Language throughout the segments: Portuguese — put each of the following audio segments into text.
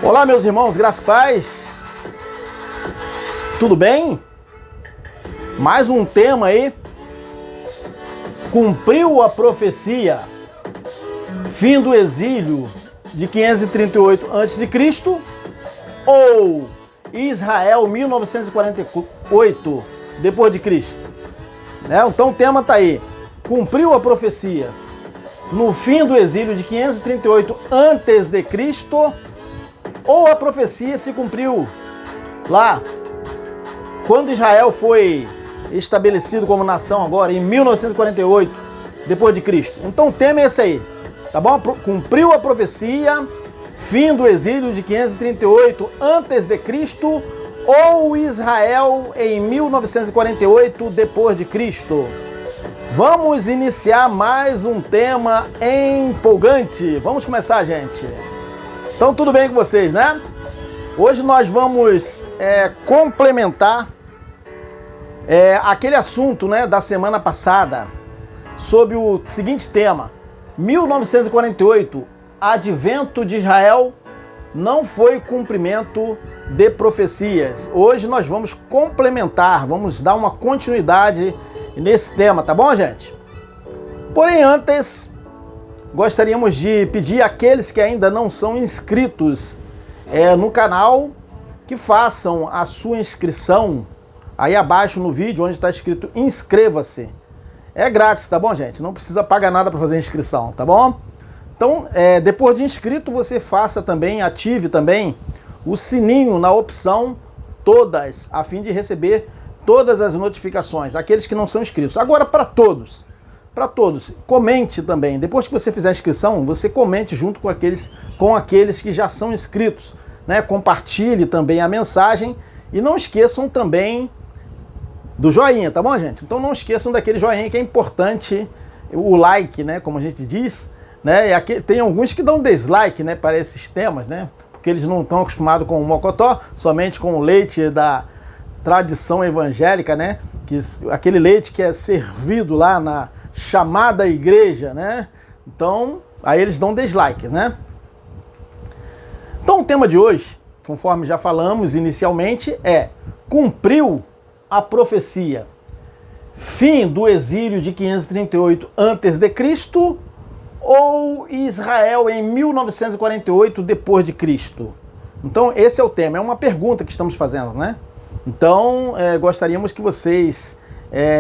Olá, meus irmãos, graças e paz. Tudo bem? Mais um tema aí. Cumpriu a profecia. Fim do exílio de 538 a.C. ou Israel 1948 depois de Cristo? Então o tema está aí. Cumpriu a profecia no fim do exílio de 538 a.C. ou a profecia se cumpriu lá quando Israel foi estabelecido como nação agora em 1948 depois de Cristo? Então o tema é esse aí, tá bom? Cumpriu a profecia, fim do exílio de 538 a.C. ou Israel em 1948 depois de Cristo? Vamos iniciar mais um tema empolgante. Vamos começar, gente. Então, tudo bem com vocês, né? Hoje nós vamos complementar aquele assunto, né, da semana passada, sobre o seguinte tema: 1948, advento de Israel, não foi cumprimento de profecias. Hoje nós vamos complementar, vamos dar uma continuidade nesse tema, tá bom, gente? Porém, antes, gostaríamos de pedir àqueles que ainda não são inscritos no canal que façam a sua inscrição aí abaixo no vídeo, onde está escrito inscreva-se. É grátis, tá bom, gente? Não precisa pagar nada para fazer a inscrição, tá bom? Então, depois de inscrito, você faça também, ative também o sininho na opção todas, a fim de receber todas as notificações, aqueles que não são inscritos. Agora, para todos, comente também. Depois que você fizer a inscrição, você comente junto com aqueles que já são inscritos, né? Compartilhe também a mensagem e não esqueçam também do joinha, tá bom, gente? Então não esqueçam daquele joinha que é importante, o like, né? Como a gente diz, né? E aqui, tem alguns que dão dislike, né, para esses temas, né? Porque eles não estão acostumados com o mocotó, somente com o leite da tradição evangélica, né? Aquele leite que é servido lá na chamada igreja, né? Então, aí eles dão dislike, né? Então, o tema de hoje, conforme já falamos inicialmente, cumpriu a profecia. Fim do exílio de 538 a.C. ou Israel em 1948 depois de Cristo? Então, esse é o tema, é uma pergunta que estamos fazendo, né? Então, gostaríamos que vocês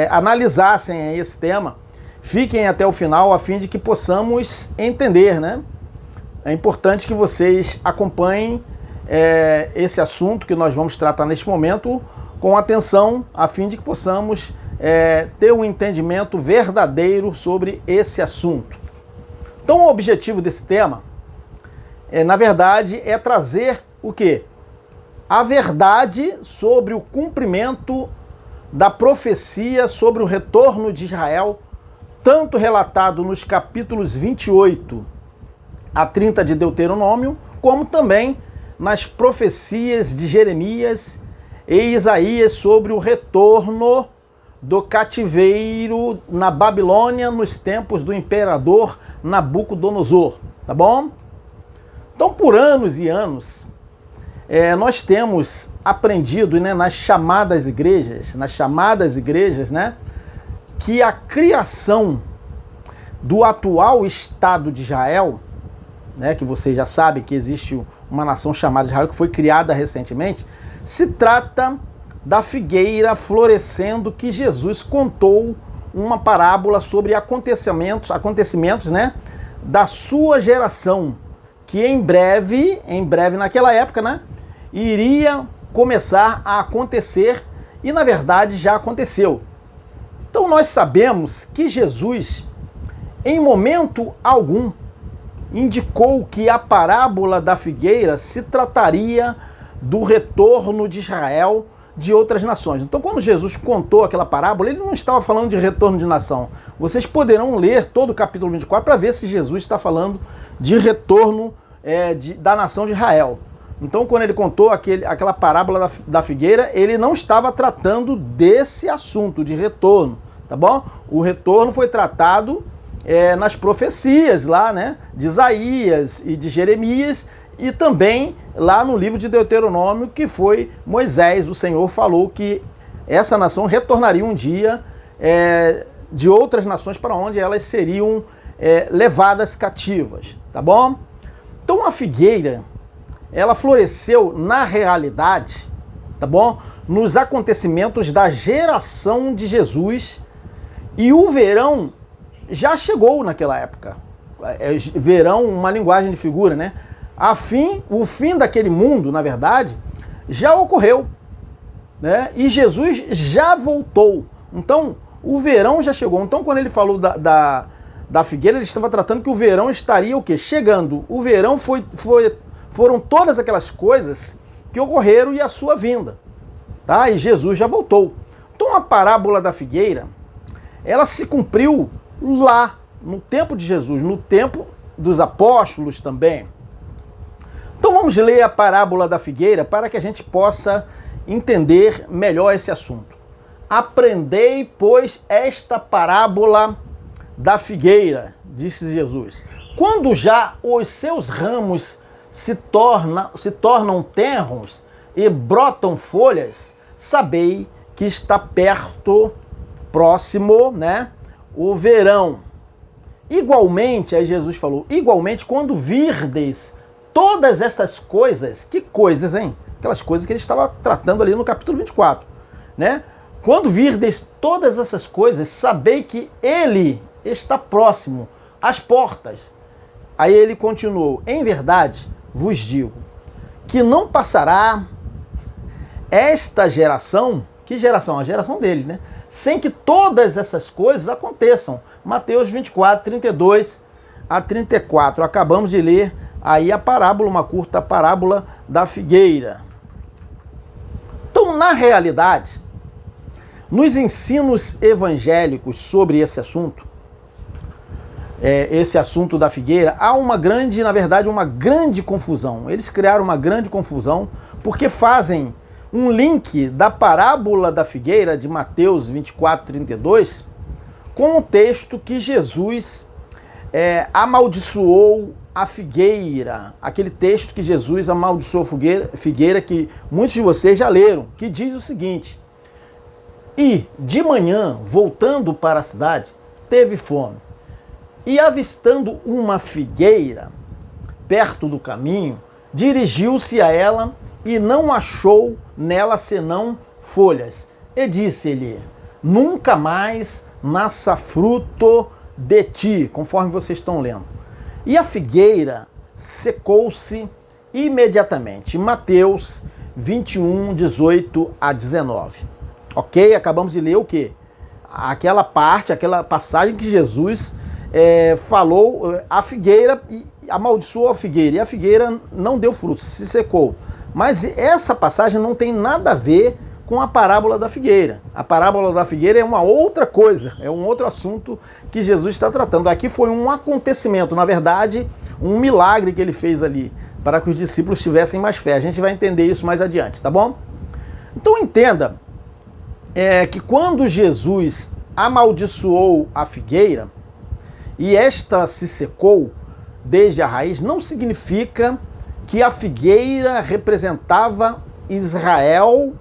analisassem esse tema, fiquem até o final, a fim de que possamos entender, né? É importante que vocês acompanhem esse assunto que nós vamos tratar neste momento com atenção, a fim de que possamos ter um entendimento verdadeiro sobre esse assunto. Então, o objetivo desse tema, na verdade, é trazer o quê? A verdade sobre o cumprimento da profecia sobre o retorno de Israel, tanto relatado nos capítulos 28 a 30 de Deuteronômio, como também nas profecias de Jeremias e Isaías sobre o retorno do cativeiro na Babilônia nos tempos do imperador Nabucodonosor, tá bom? Então, por anos e anos, nós temos aprendido, né, nas chamadas igrejas, né, que a criação do atual Estado de Israel, né, que vocês já sabem que existe uma nação chamada Israel que foi criada recentemente, se trata da figueira florescendo que Jesus contou uma parábola sobre acontecimentos, né, da sua geração, que em breve naquela época, né, iria começar a acontecer e, na verdade, já aconteceu. Então, nós sabemos que Jesus, em momento algum, indicou que a parábola da figueira se trataria do retorno de Israel de outras nações. Então, quando Jesus contou aquela parábola, ele não estava falando de retorno de nação. Vocês poderão ler todo o capítulo 24 para ver se Jesus está falando de retorno da nação de Israel. Então, quando ele contou aquela parábola da figueira, ele não estava tratando desse assunto de retorno, tá bom? O retorno foi tratado nas profecias lá, né, de Isaías e de Jeremias, e também lá no livro de Deuteronômio, que foi Moisés, o Senhor falou que essa nação retornaria um dia de outras nações para onde elas seriam levadas cativas, tá bom? Então a figueira, ela floresceu na realidade, tá bom? Nos acontecimentos da geração de Jesus, e o verão já chegou naquela época. Verão, uma linguagem de figura, né? O fim daquele mundo, na verdade, já ocorreu, né? E Jesus já voltou. Então, o verão já chegou. Então, quando ele falou da figueira, ele estava tratando que o verão estaria o quê? Chegando. O verão foram todas aquelas coisas que ocorreram e a sua vinda. Tá? E Jesus já voltou. Então, a parábola da figueira, ela se cumpriu lá, no tempo de Jesus, no tempo dos apóstolos também. Então vamos ler a parábola da figueira para que a gente possa entender melhor esse assunto. Aprendei, pois, esta parábola da figueira, disse Jesus. Quando já os seus ramos se tornam tenros e brotam folhas, sabei que está perto, próximo, né, o verão. Igualmente, aí Jesus falou, igualmente quando virdes todas estas coisas, que coisas, hein? Aquelas coisas que ele estava tratando ali no capítulo 24, né? Quando virdes todas essas coisas, sabei que ele está próximo, às portas. Aí ele continuou, em verdade vos digo, que não passará esta geração, que geração? A geração dele, né? Sem que todas essas coisas aconteçam. Mateus 24, 32 a 34. Acabamos de ler aí a parábola, uma curta parábola da figueira. Então, na realidade, nos ensinos evangélicos sobre esse assunto da figueira, há na verdade, uma grande confusão. Eles criaram uma grande confusão porque fazem um link da parábola da figueira de Mateus 24, 32 com o texto que Jesus amaldiçoou a figueira. Aquele texto que Jesus amaldiçoou a figueira que muitos de vocês já leram, que diz o seguinte: e de manhã, voltando para a cidade, teve fome. E avistando uma figueira perto do caminho, dirigiu-se a ela e não achou nela senão folhas. E disse-lhe, nunca mais nasça fruto de ti, conforme vocês estão lendo. E a figueira secou-se imediatamente. Mateus 21, 18 a 19. Ok? Acabamos de ler o quê? Aquela passagem que Jesus falou a figueira e amaldiçoou a figueira. E a figueira não deu fruto, se secou. Mas essa passagem não tem nada a ver com a parábola da figueira. A parábola da figueira é uma outra coisa, é um outro assunto que Jesus está tratando. Aqui foi um acontecimento, na verdade, um milagre que ele fez ali, para que os discípulos tivessem mais fé. A gente vai entender isso mais adiante, tá bom? Então entenda que quando Jesus amaldiçoou a figueira e esta se secou desde a raiz, não significa que a figueira representava Israel,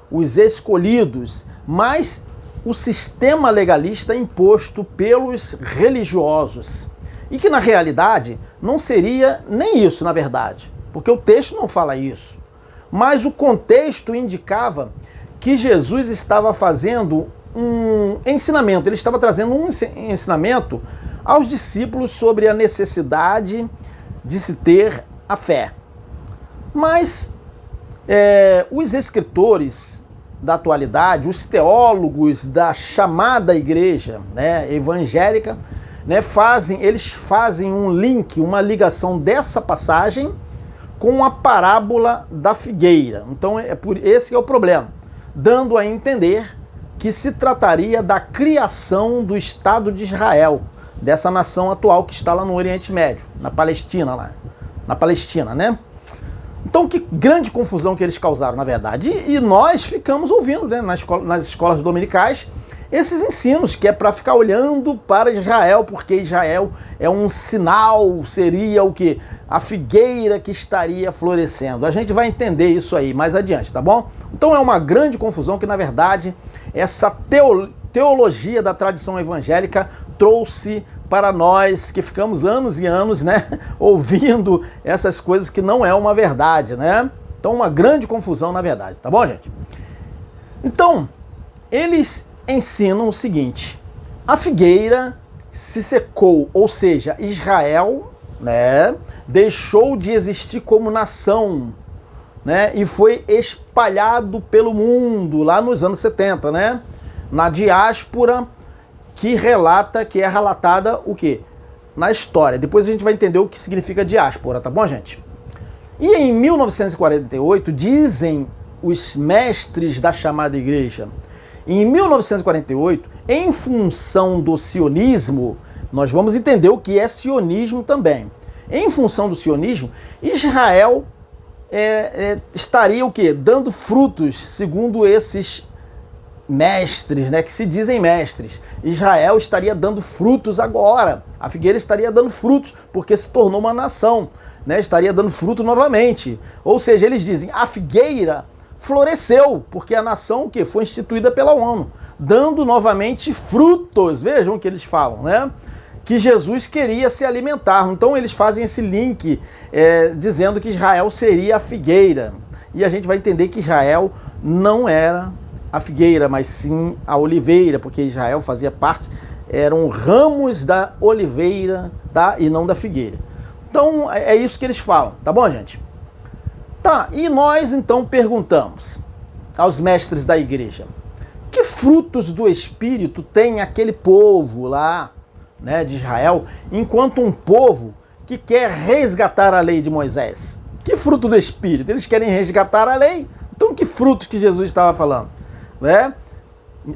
os escolhidos, mas o sistema legalista imposto pelos religiosos. E que na realidade não seria nem isso, na verdade, porque o texto não fala isso. Mas o contexto indicava que Jesus estava fazendo um ensinamento, ele estava trazendo um ensinamento aos discípulos sobre a necessidade de se ter a fé. Mas os escritores da atualidade, os teólogos da chamada igreja evangélica, eles fazem um link, uma ligação dessa passagem com a parábola da figueira. Então esse é o problema, dando a entender que se trataria da criação do Estado de Israel, dessa nação atual que está lá no Oriente Médio, na Palestina, né? Então, que grande confusão que eles causaram, na verdade. E nós ficamos ouvindo, né, nas escolas dominicais, esses ensinos, que é para ficar olhando para Israel, porque Israel é um sinal, seria o quê? A figueira que estaria florescendo. A gente vai entender isso aí mais adiante, tá bom? Então é uma grande confusão que, na verdade, essa teologia da tradição evangélica trouxe para nós que ficamos anos e anos, né, ouvindo essas coisas que não é uma verdade, né? Então uma grande confusão, na verdade, tá bom, gente? Então, eles ensinam o seguinte: a figueira se secou, ou seja, Israel, né, deixou de existir como nação, né, e foi espalhado pelo mundo lá nos anos 70, né, na diáspora, que é relatada o quê? Na história. Depois a gente vai entender o que significa diáspora, tá bom, gente? E em 1948, dizem os mestres da chamada igreja, em 1948, em função do sionismo, nós vamos entender o que é sionismo também. Em função do sionismo, Israel estaria o quê? Dando frutos, segundo esses mestres, né, que se dizem mestres. Israel estaria dando frutos agora. A figueira estaria dando frutos, porque se tornou uma nação, né, estaria dando fruto novamente. Ou seja, eles dizem, a figueira floresceu, porque a nação que foi instituída pela ONU, dando novamente frutos. Vejam o que eles falam, né? Que Jesus queria se alimentar. Então eles fazem esse link, dizendo que Israel seria a figueira. E a gente vai entender que Israel não era a figueira, mas sim a oliveira, porque Israel fazia parte, eram ramos da oliveira, tá? E não da figueira. Então é isso que eles falam, tá bom, gente? Tá, e nós então perguntamos aos mestres da igreja, que frutos do Espírito tem aquele povo lá, né, de Israel, enquanto um povo que quer resgatar a lei de Moisés? Que fruto do Espírito? Eles querem resgatar a lei? Então que frutos que Jesus estava falando? Né?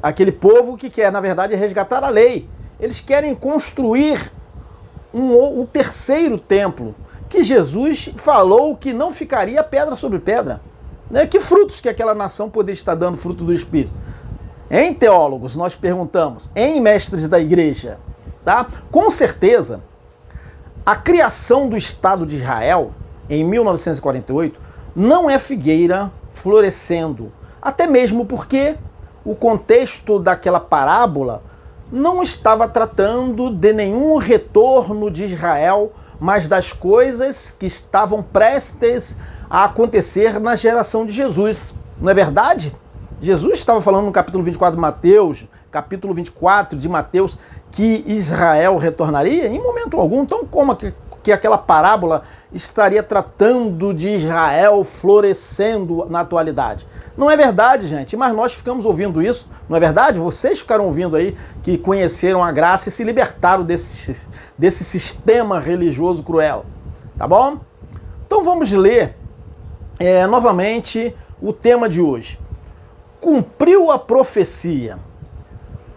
Aquele povo que quer, na verdade, resgatar a lei. Eles querem construir um terceiro templo, que Jesus falou que não ficaria pedra sobre pedra. Né? Que frutos que aquela nação poderia estar dando fruto do Espírito? Em teólogos, nós perguntamos, em mestres da igreja, tá? Com certeza, a criação do Estado de Israel, em 1948, não é figueira florescendo. Até mesmo porque o contexto daquela parábola não estava tratando de nenhum retorno de Israel, mas das coisas que estavam prestes a acontecer na geração de Jesus. Não é verdade? Jesus estava falando no capítulo 24 de Mateus, capítulo 24 de Mateus, que Israel retornaria em momento algum. Então, como que aquela parábola estaria tratando de Israel florescendo na atualidade? Não é verdade, gente, mas nós ficamos ouvindo isso, não é verdade? Vocês ficaram ouvindo aí que conheceram a graça e se libertaram desse sistema religioso cruel, tá bom? Então vamos ler novamente o tema de hoje. Cumpriu a profecia.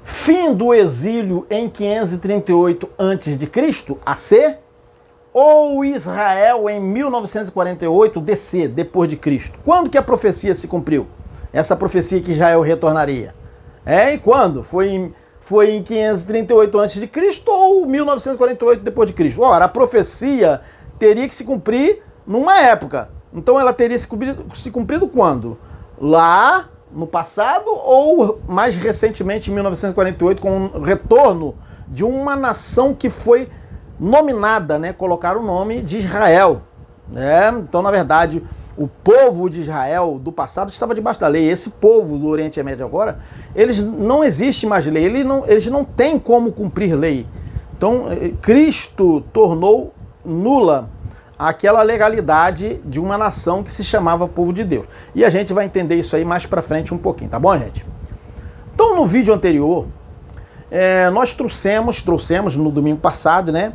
Fim do exílio em 538 a.C., AC, ou Israel em 1948 DC, depois de Cristo? Quando que a profecia se cumpriu? Essa profecia que Israel retornaria? E quando? Foi em 538 a.C. ou 1948 depois de Cristo? Ora, a profecia teria que se cumprir numa época. Então ela teria se cumprido quando? Lá no passado ou mais recentemente em 1948, com o retorno de uma nação que foi nominada, né? Colocaram o nome de Israel. Né? Então, na verdade, o povo de Israel do passado estava debaixo da lei. Esse povo do Oriente Médio agora, eles não existe mais lei, eles não têm como cumprir lei. Então, Cristo tornou nula aquela legalidade de uma nação que se chamava povo de Deus. E a gente vai entender isso aí mais pra frente um pouquinho, tá bom, gente? Então, no vídeo anterior, nós trouxemos no domingo passado, né,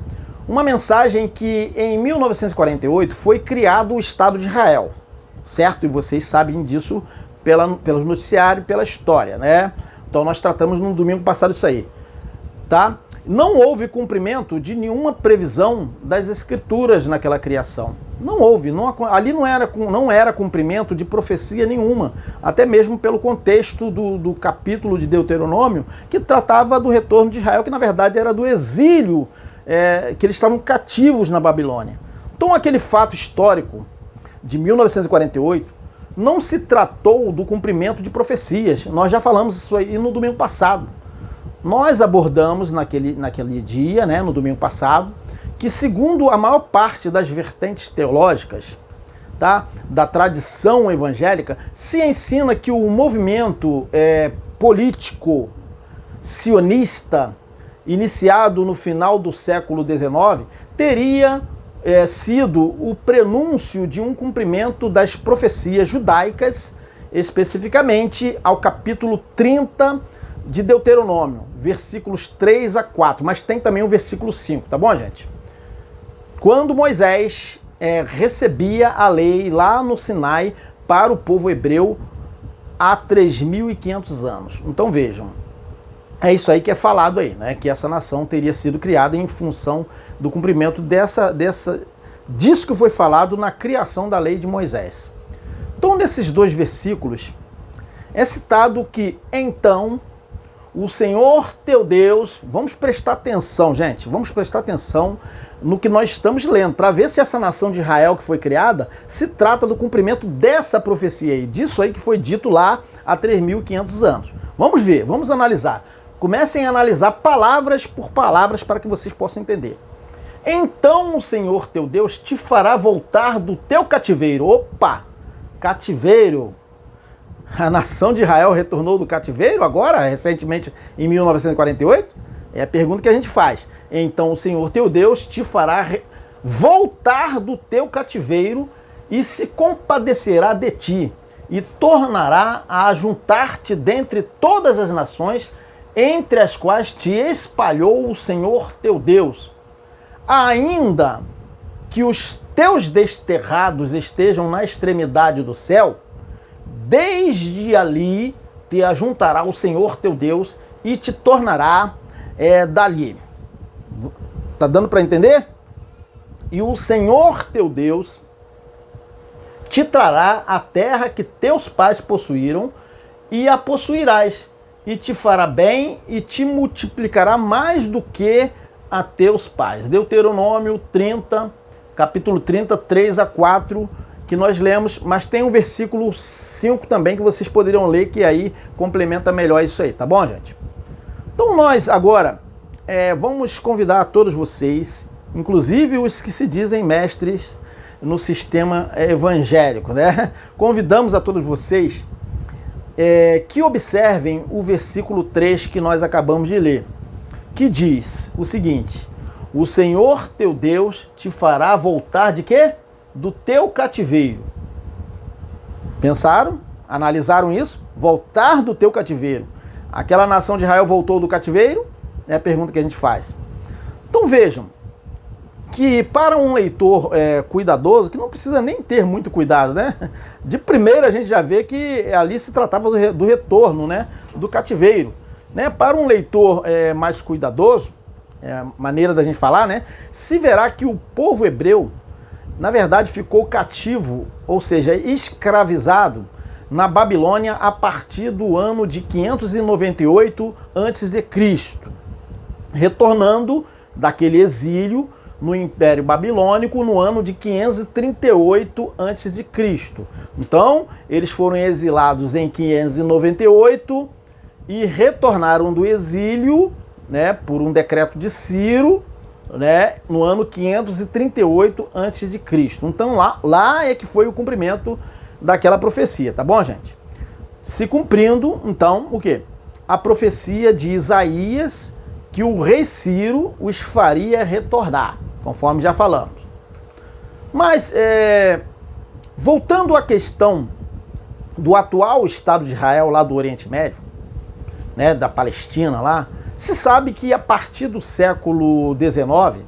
uma mensagem que em 1948 foi criado o Estado de Israel, certo? E vocês sabem disso pelos noticiários, pela história, né? Então nós tratamos no domingo passado isso aí, tá? Não houve cumprimento de nenhuma previsão das escrituras naquela criação. Não houve, ali não era cumprimento de profecia nenhuma, até mesmo pelo contexto do capítulo de Deuteronômio, que tratava do retorno de Israel, que na verdade era do exílio, que eles estavam cativos na Babilônia. Então aquele fato histórico de 1948 não se tratou do cumprimento de profecias. Nós já falamos isso aí no domingo passado. Nós abordamos naquele dia, né, no domingo passado, que segundo a maior parte das vertentes teológicas, tá, da tradição evangélica, se ensina que o movimento político sionista, iniciado no final do século XIX, teria sido o prenúncio de um cumprimento das profecias judaicas, especificamente ao capítulo 30 de Deuteronômio, versículos 3 a 4, mas tem também o versículo 5, tá bom, gente? Quando Moisés recebia a lei lá no Sinai para o povo hebreu há 3.500 anos. Então vejam, é isso aí que é falado aí, né? Que essa nação teria sido criada em função do cumprimento disso que foi falado na criação da lei de Moisés. Então, nesses dois versículos, é citado que, então, o Senhor teu Deus, vamos prestar atenção, gente, vamos prestar atenção no que nós estamos lendo, para ver se essa nação de Israel que foi criada se trata do cumprimento dessa profecia aí, disso aí que foi dito lá há 3.500 anos. Vamos ver, vamos analisar. Comecem a analisar palavras por palavras para que vocês possam entender. Então o Senhor teu Deus te fará voltar do teu cativeiro. Opa! Cativeiro. A nação de Israel retornou do cativeiro agora, recentemente, em 1948? É a pergunta que a gente faz. Então o Senhor teu Deus te fará voltar do teu cativeiro e se compadecerá de ti e tornará a juntar-te dentre todas as nações entre as quais te espalhou o Senhor teu Deus. Ainda que os teus desterrados estejam na extremidade do céu, desde ali te ajuntará o Senhor teu Deus e te tornará dali. Tá dando para entender? E o Senhor teu Deus te trará a terra que teus pais possuíram e a possuirás, e te fará bem e te multiplicará mais do que a teus pais. Deuteronômio 30, capítulo 30, 3 a 4, que nós lemos, mas tem um versículo 5 também que vocês poderiam ler, que aí complementa melhor isso aí, tá bom, gente? Então nós agora vamos convidar a todos vocês, inclusive os que se dizem mestres no sistema evangélico, né? Convidamos a todos vocês que observem o versículo 3 que nós acabamos de ler, que diz o seguinte: o Senhor teu Deus te fará voltar de quê? Do teu cativeiro. Pensaram? Analisaram isso? Voltar do teu cativeiro. Aquela nação de Israel voltou do cativeiro? É a pergunta que a gente faz. Então vejam que para um leitor cuidadoso, que não precisa nem ter muito cuidado, né? De primeira a gente já vê que ali se tratava do retorno, né? Do cativeiro. Né? Para um leitor mais cuidadoso, maneira da gente falar, né? Se verá que o povo hebreu, na verdade, ficou cativo, ou seja, escravizado na Babilônia a partir do ano de 598 a.C., retornando daquele exílio no Império Babilônico no ano de 538 a.C. Então, eles foram exilados em 598 e retornaram do exílio, né, por um decreto de Ciro, né, no ano 538 a.C. Então lá é que foi o cumprimento daquela profecia, tá bom, gente? Se cumprindo, então, o quê? A profecia de Isaías, que o rei Ciro os faria retornar, conforme já falamos. Mas, voltando à questão do atual Estado de Israel, lá do Oriente Médio, né, da Palestina lá, se sabe que a partir do século XIX,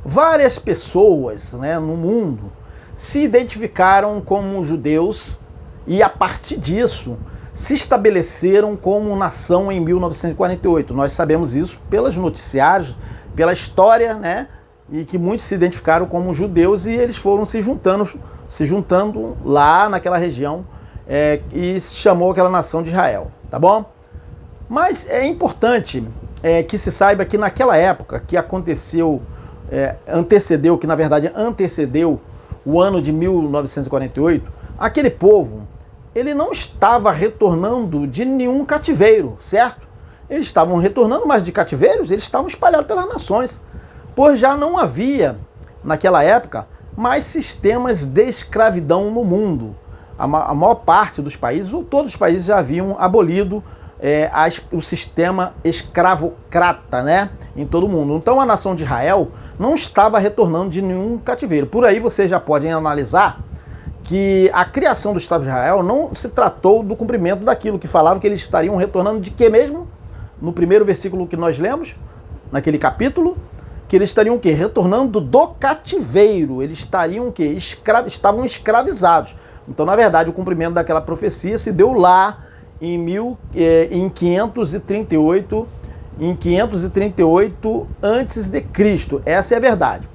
várias pessoas, né, no mundo se identificaram como judeus e a partir disso se estabeleceram como nação em 1948. Nós sabemos isso pelos noticiários, pela história, né, e que muitos se identificaram como judeus e eles foram se juntando lá naquela região e se chamou aquela nação de Israel, tá bom? Mas é importante que se saiba que naquela época que aconteceu, antecedeu o ano de 1948, aquele povo, ele não estava retornando de nenhum cativeiro, certo? Eles estavam retornando, mas de cativeiros, eles estavam espalhados pelas nações, pois já não havia, naquela época, mais sistemas de escravidão no mundo. A maior parte dos países, ou todos os países, já haviam abolido o sistema escravocrata, né, em todo o mundo. Então a nação de Israel não estava retornando de nenhum cativeiro. Por aí vocês já podem analisar que a criação do Estado de Israel não se tratou do cumprimento daquilo que falava que eles estariam retornando de quê mesmo? No primeiro versículo que nós lemos, naquele capítulo, que eles estariam o quê? Retornando do cativeiro. Eles estariam o quê? Estavam escravizados. Então, na verdade, o cumprimento daquela profecia se deu lá em 538 antes de Cristo. Essa é a verdade.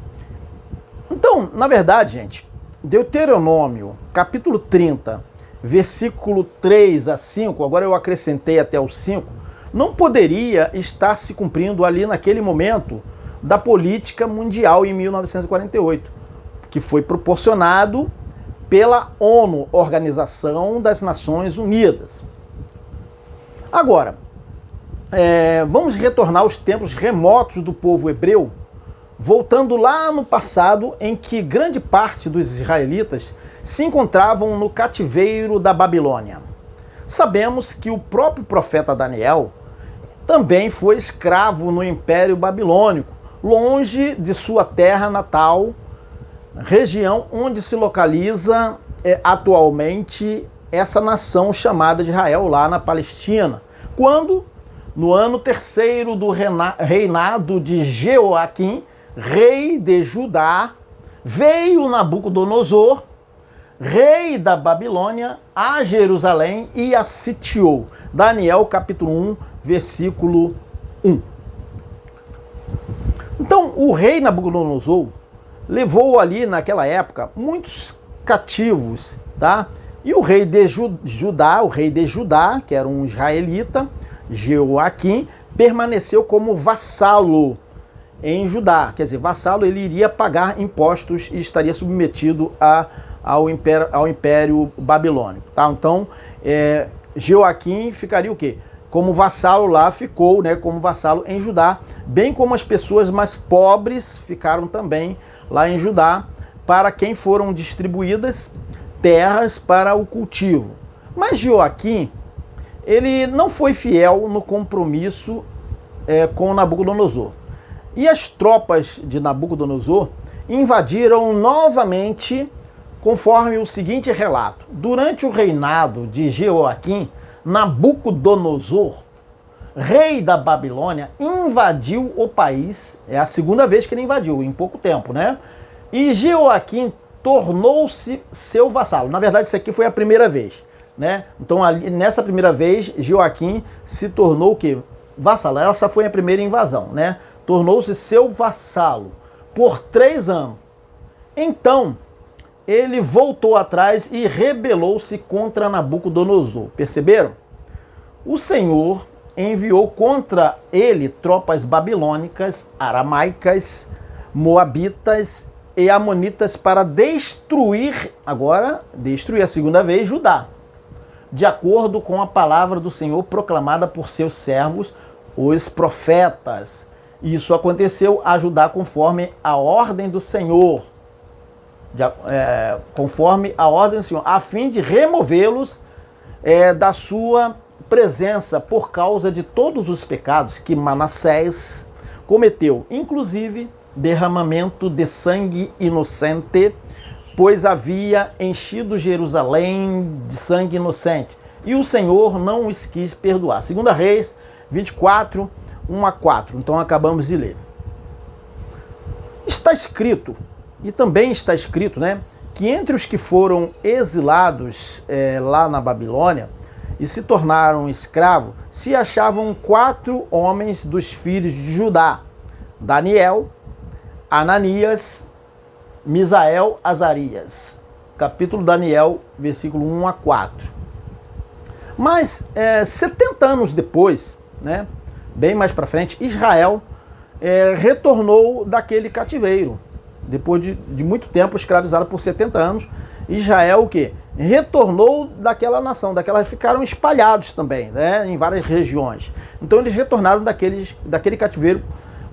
Então, na verdade, gente, Deuteronômio, capítulo 30, versículo 3 a 5, agora eu acrescentei até o 5, não poderia estar se cumprindo ali naquele momento da política mundial em 1948, que foi proporcionado pela ONU, Organização das Nações Unidas. Agora, vamos retornar aos tempos remotos do povo hebreu, voltando lá no passado em que grande parte dos israelitas se encontravam no cativeiro da Babilônia. Sabemos que o próprio profeta Daniel também foi escravo no Império Babilônico, longe de sua terra natal, região onde se localiza atualmente essa nação chamada de Israel, lá na Palestina, quando, no ano terceiro do reinado de Jeoaquim, rei de Judá, veio Nabucodonosor, rei da Babilônia, a Jerusalém e a sitiou. Daniel capítulo 1, versículo 1. Então, o rei Nabucodonosor levou ali naquela época muitos cativos, tá? E o rei de Judá, que era um israelita, Jeoaquim, permaneceu como vassalo em Judá. Quer dizer, vassalo, ele iria pagar impostos e estaria submetido ao Império Babilônico. Tá? Então, Jeoaquim ficaria o quê? Como vassalo lá, ficou, né, como vassalo em Judá, bem como as pessoas mais pobres ficaram também lá em Judá, para quem foram distribuídas terras para o cultivo. Mas Jeoaquim, ele não foi fiel no compromisso com Nabucodonosor. E as tropas de Nabucodonosor invadiram novamente, conforme o seguinte relato. Durante o reinado de Jeoaquim, Nabucodonosor, rei da Babilônia, invadiu o país. É a segunda vez que ele invadiu, em pouco tempo, né? E Jeoaquim tornou-se seu vassalo. Na verdade, isso aqui foi a primeira vez, né? Então, nessa primeira vez, Jeoaquim se tornou o quê? Vassalo. Essa foi a primeira invasão, né? Tornou-se seu vassalo por 3 anos. Então, ele voltou atrás e rebelou-se contra Nabucodonosor. Perceberam? O Senhor enviou contra ele tropas babilônicas, aramaicas, moabitas e amonitas para destruir a segunda vez Judá, de acordo com a palavra do Senhor proclamada por seus servos, os profetas. Isso aconteceu a Judá conforme a ordem do Senhor, a fim de removê-los da sua presença por causa de todos os pecados que Manassés cometeu, inclusive derramamento de sangue inocente, pois havia enchido Jerusalém de sangue inocente, e o Senhor não os quis perdoar. 2 Reis 24, 1 a 4. Então acabamos de ler. Está escrito, e também está escrito, né, que entre os que foram exilados lá na Babilônia e se tornaram escravos, se achavam 4 homens dos filhos de Judá: Daniel, Ananias, Misael, Azarias. Capítulo Daniel, versículo 1 a 4. Mas 70 anos depois, né, bem mais para frente, Israel retornou daquele cativeiro. Depois de muito tempo escravizado por 70 anos, Israel o quê? Retornou daquela nação, ficaram espalhados também, né, em várias regiões. Então eles retornaram daquele cativeiro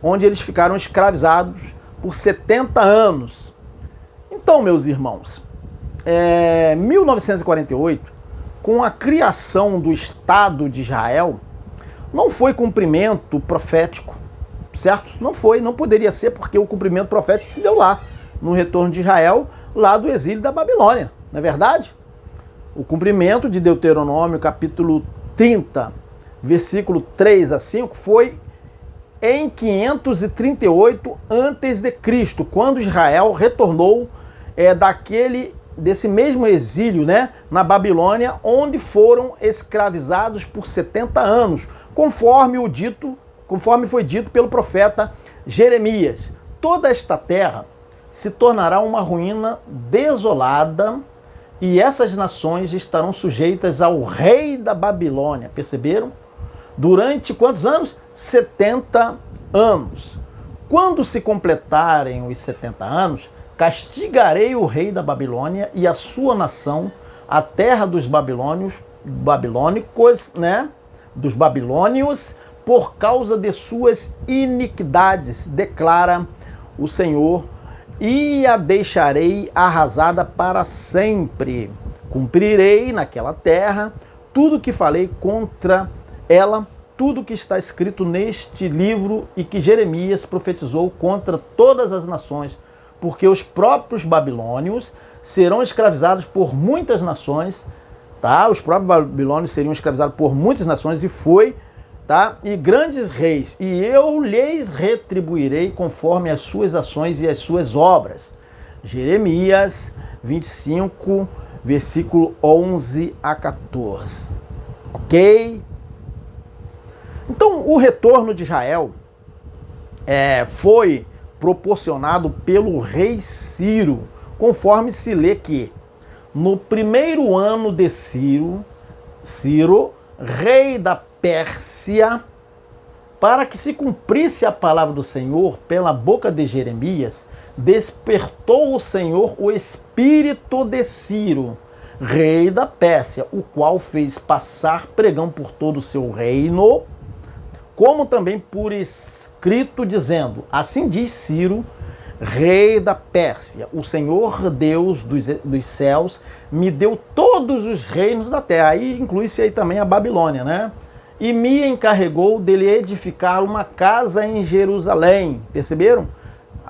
onde eles ficaram escravizados por 70 anos. Então, meus irmãos, 1948, com a criação do Estado de Israel, não foi cumprimento profético, certo? Não foi, não poderia ser, porque o cumprimento profético se deu lá, no retorno de Israel, lá do exílio da Babilônia, não é verdade? O cumprimento de Deuteronômio, capítulo 30, versículo 3 a 5, foi em 538 a.C., quando Israel retornou desse mesmo exílio, né, na Babilônia, onde foram escravizados por 70 anos, conforme foi dito pelo profeta Jeremias. Toda esta terra se tornará uma ruína desolada e essas nações estarão sujeitas ao rei da Babilônia. Perceberam? Durante quantos anos? 70 anos. Quando se completarem os 70 anos, castigarei o rei da Babilônia e a sua nação, a terra dos babilônicos, né, dos babilônios, por causa de suas iniquidades, declara o Senhor, e a deixarei arrasada para sempre. Cumprirei naquela terra tudo que falei contra ela, tudo que está escrito neste livro e que Jeremias profetizou contra todas as nações, porque os próprios babilônios serão escravizados por muitas nações, tá? Os próprios babilônios seriam escravizados por muitas nações tá? E grandes reis, e eu lhes retribuirei conforme as suas ações e as suas obras. Jeremias 25, versículo 11 a 14. Ok? Então, o retorno de Israel foi proporcionado pelo rei Ciro, conforme se lê que no primeiro ano de Ciro, rei da Pérsia, para que se cumprisse a palavra do Senhor pela boca de Jeremias, despertou o Senhor o espírito de Ciro, rei da Pérsia, o qual fez passar pregão por todo o seu reino, como também por escrito, dizendo: assim diz Ciro, rei da Pérsia, o Senhor Deus dos céus me deu todos os reinos da terra. Aí inclui-se aí também a Babilônia, né? E me encarregou dele edificar uma casa em Jerusalém. Perceberam?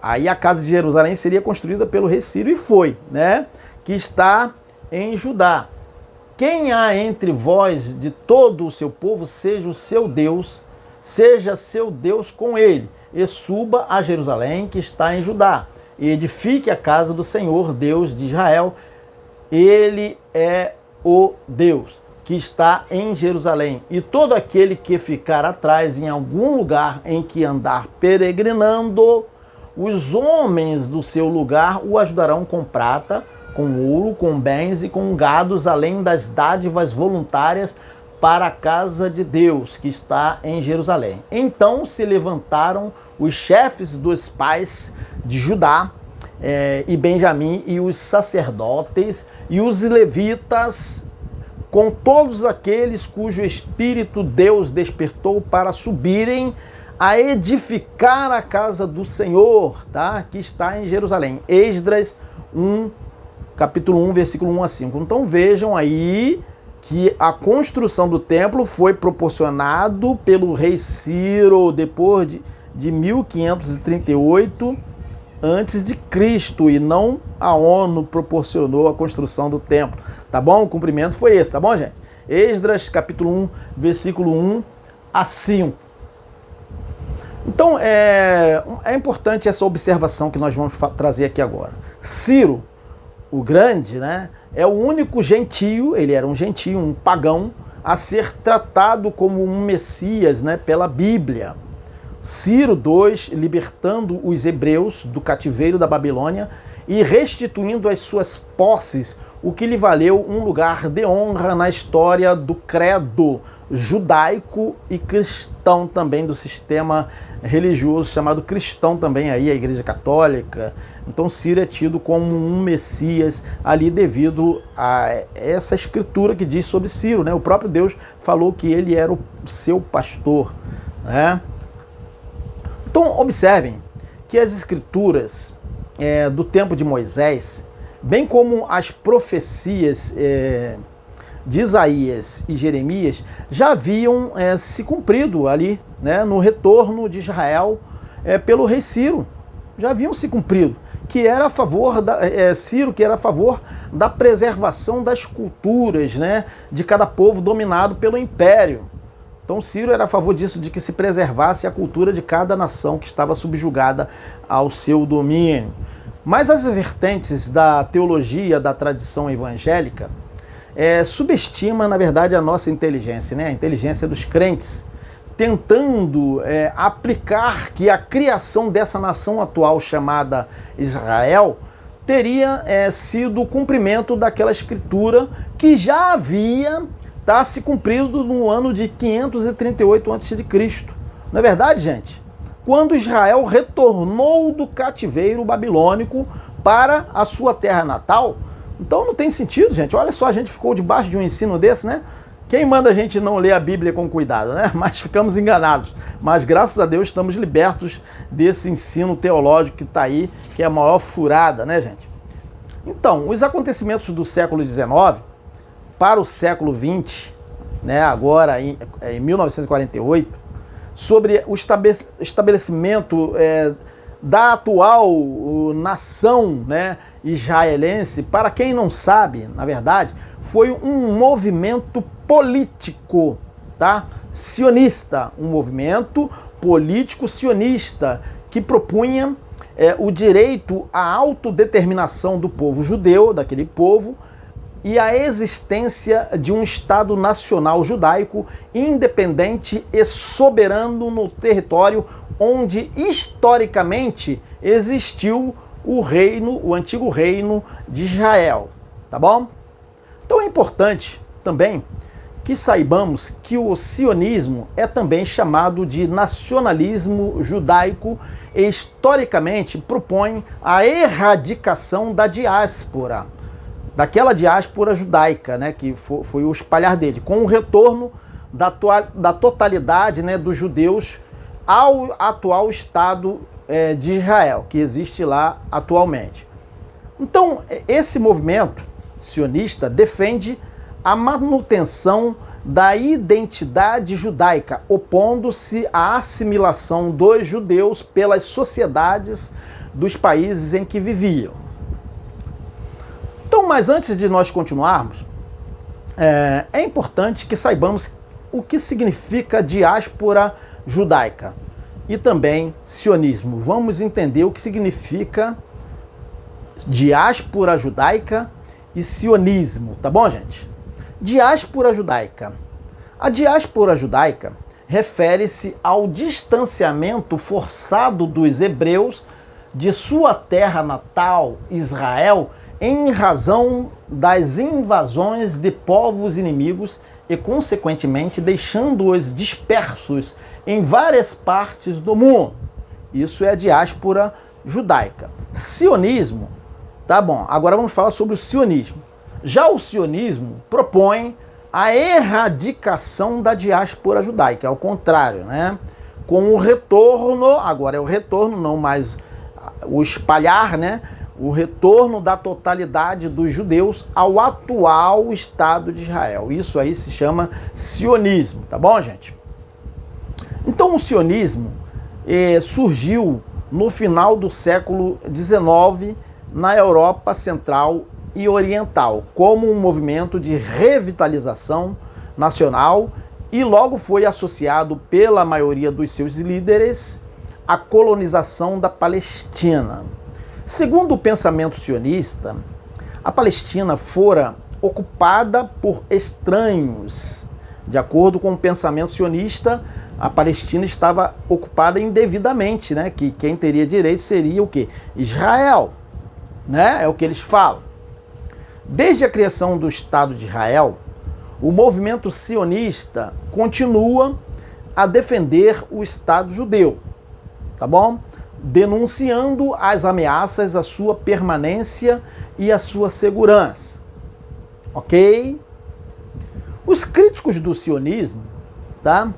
Aí a casa de Jerusalém seria construída pelo rei Ciro, e foi, né? Que está em Judá. Quem há entre vós de todo o seu povo, seja o seu Deus, seja seu Deus com ele, e suba a Jerusalém, que está em Judá, e edifique a casa do Senhor, Deus de Israel. Ele é o Deus que está em Jerusalém, e todo aquele que ficar atrás em algum lugar em que andar peregrinando, os homens do seu lugar o ajudarão com prata, com ouro, com bens e com gados, além das dádivas voluntárias para a casa de Deus, que está em Jerusalém. Então se levantaram os chefes dos pais de Judá e Benjamim, e os sacerdotes e os levitas, com todos aqueles cujo espírito Deus despertou para subirem a edificar a casa do Senhor, tá? Que está em Jerusalém. Esdras 1, capítulo 1, versículo 1 a 5. Então vejam aí que a construção do templo foi proporcionado pelo rei Ciro depois de 1538 antes de Cristo, e não a ONU proporcionou a construção do templo, tá bom? O cumprimento foi esse, tá bom, gente? Esdras, capítulo 1, versículo 1 a 5. Então, é importante essa observação que nós vamos trazer aqui agora. Ciro, o Grande, né, é o único gentio, ele era um gentio, um pagão, a ser tratado como um Messias, né, pela Bíblia. Ciro II, libertando os hebreus do cativeiro da Babilônia e restituindo as suas posses, o que lhe valeu um lugar de honra na história do credo judaico e cristão também, do sistema religioso chamado cristão também, aí a Igreja Católica. Então Ciro é tido como um Messias ali devido a essa escritura que diz sobre Ciro, né? O próprio Deus falou que ele era o seu pastor, né? Então observem que as escrituras do tempo de Moisés, bem como as profecias de Isaías e Jeremias, já haviam se cumprido ali, né, no retorno de Israel pelo rei Ciro. Já haviam se cumprido, que era a favor Ciro, que era a favor da preservação das culturas, né, de cada povo dominado pelo império. Então Ciro era a favor disso, de que se preservasse a cultura de cada nação que estava subjugada ao seu domínio. Mas as vertentes da teologia, da tradição evangélica, subestima, na verdade, a nossa inteligência, né? A inteligência dos crentes, tentando aplicar que a criação dessa nação atual chamada Israel teria sido o cumprimento daquela escritura que já havia se cumprido no ano de 538 a.C. Não é verdade, gente? Quando Israel retornou do cativeiro babilônico para a sua terra natal. Então não tem sentido, gente. Olha só, a gente ficou debaixo de um ensino desse, né? Quem manda a gente não ler a Bíblia com cuidado, né? Mas ficamos enganados. Mas graças a Deus estamos libertos desse ensino teológico que está aí, que é a maior furada, né, gente? Então, os acontecimentos do século XIX para o século XX, né, agora em 1948, sobre o estabelecimento da atual nação, né, israelense, para quem não sabe, na verdade, foi um movimento político, tá? Sionista, um movimento político sionista que propunha o direito à autodeterminação do povo judeu, daquele povo, e a existência de um Estado nacional judaico independente e soberano no território onde historicamente existiu o antigo reino de Israel, tá bom? Então é importante também que saibamos que o sionismo é também chamado de nacionalismo judaico e historicamente propõe a erradicação da diáspora, daquela diáspora judaica, né, que foi o espalhar dele, com o retorno da totalidade, né, dos judeus ao atual Estado de Israel, que existe lá atualmente. Então, esse movimento sionista defende a manutenção da identidade judaica, opondo-se à assimilação dos judeus pelas sociedades dos países em que viviam. Então, mas antes de nós continuarmos, é importante que saibamos o que significa diáspora judaica e também sionismo. Vamos entender o que significa diáspora judaica e sionismo, tá bom, gente? Diáspora judaica. A diáspora judaica refere-se ao distanciamento forçado dos hebreus de sua terra natal, Israel, em razão das invasões de povos inimigos e, consequentemente, deixando-os dispersos em várias partes do mundo. Isso é a diáspora judaica. Sionismo, tá bom, agora vamos falar sobre o sionismo. Já o sionismo propõe a erradicação da diáspora judaica, ao contrário, né? Com o retorno, agora é o retorno, não mais o espalhar, né? O retorno da totalidade dos judeus ao atual Estado de Israel. Isso aí se chama sionismo, tá bom, gente? Então o sionismo surgiu no final do século XIX na Europa Central e Oriental, como um movimento de revitalização nacional e logo foi associado pela maioria dos seus líderes à colonização da Palestina. Segundo o pensamento sionista, a Palestina fora ocupada por estranhos. De acordo com o pensamento sionista, a Palestina estava ocupada indevidamente, né? Que quem teria direito seria o quê? Israel, né? É o que eles falam. Desde a criação do Estado de Israel, o movimento sionista continua a defender o Estado judeu, tá bom? Denunciando as ameaças à sua permanência e à sua segurança, ok? Os críticos do sionismo, tá,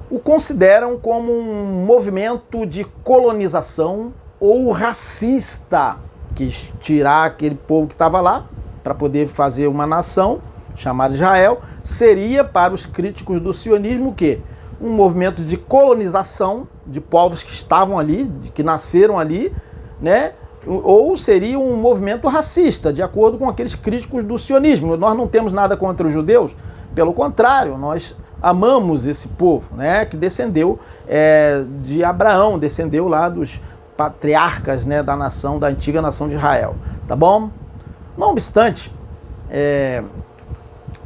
o consideram como um movimento de colonização ou racista, que tirar aquele povo que estava lá para poder fazer uma nação chamada Israel, seria para os críticos do sionismo o quê? Um movimento de colonização de povos que estavam ali, que nasceram ali, né? Ou seria um movimento racista, de acordo com aqueles críticos do sionismo. Nós não temos nada contra os judeus, pelo contrário, nós amamos esse povo, né? Que descendeu de Abraão, descendeu lá dos patriarcas, né? Da nação, da antiga nação de Israel, tá bom? Não obstante,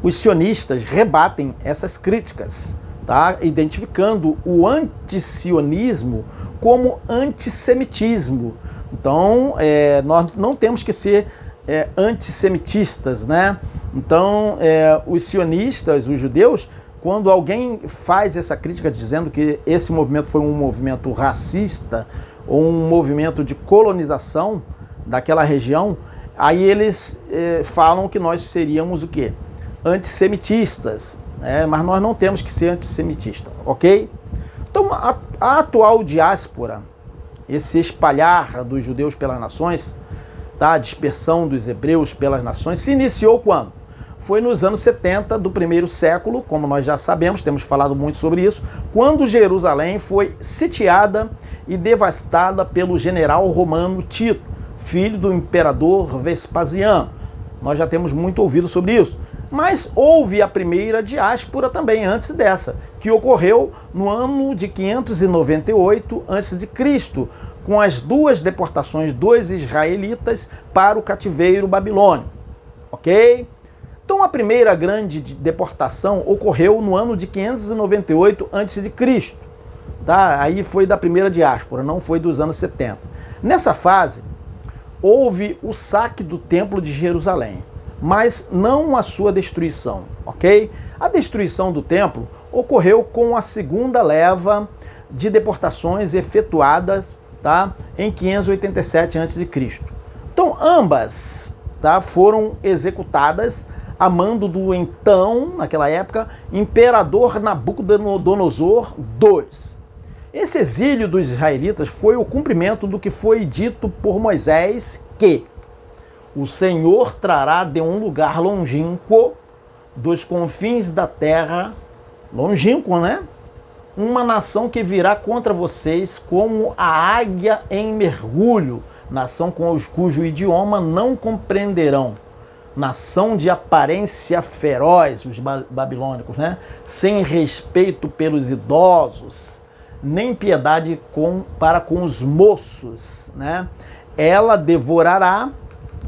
os sionistas rebatem essas críticas, tá? Identificando o antisionismo como antissemitismo. Então, nós não temos que ser antissemitistas, né? Então, os sionistas, os judeus, quando alguém faz essa crítica dizendo que esse movimento foi um movimento racista ou um movimento de colonização daquela região, aí eles falam que nós seríamos o quê? Antissemitistas, mas nós não temos que ser antissemitistas, ok? Então, a atual diáspora, esse espalhar dos judeus pelas nações, tá? A dispersão dos hebreus pelas nações, se iniciou quando? Foi nos anos 70 do primeiro século, como nós já sabemos, temos falado muito sobre isso, quando Jerusalém foi sitiada e devastada pelo general romano Tito, filho do imperador Vespasiano. Nós já temos muito ouvido sobre isso. Mas houve a primeira diáspora também antes dessa, que ocorreu no ano de 598 a.C., com as duas deportações dos israelitas para o cativeiro babilônico, ok? Então a primeira grande deportação ocorreu no ano de 598 a.C., tá? Aí foi da primeira diáspora, não foi dos anos 70. Nessa fase, houve o saque do Templo de Jerusalém, mas não a sua destruição, ok? A destruição do templo ocorreu com a segunda leva de deportações efetuadas, tá, em 587 a.C. Então, ambas, tá, foram executadas a mando do então, naquela época, imperador Nabucodonosor II. Esse exílio dos israelitas foi o cumprimento do que foi dito por Moisés, que o Senhor trará de um lugar longínquo, dos confins da terra, longínquo, né? Uma nação que virá contra vocês como a águia em mergulho, nação cujo idioma não compreenderão, nação de aparência feroz, os babilônicos, né? Sem respeito pelos idosos, nem piedade para com os moços, né? Ela devorará,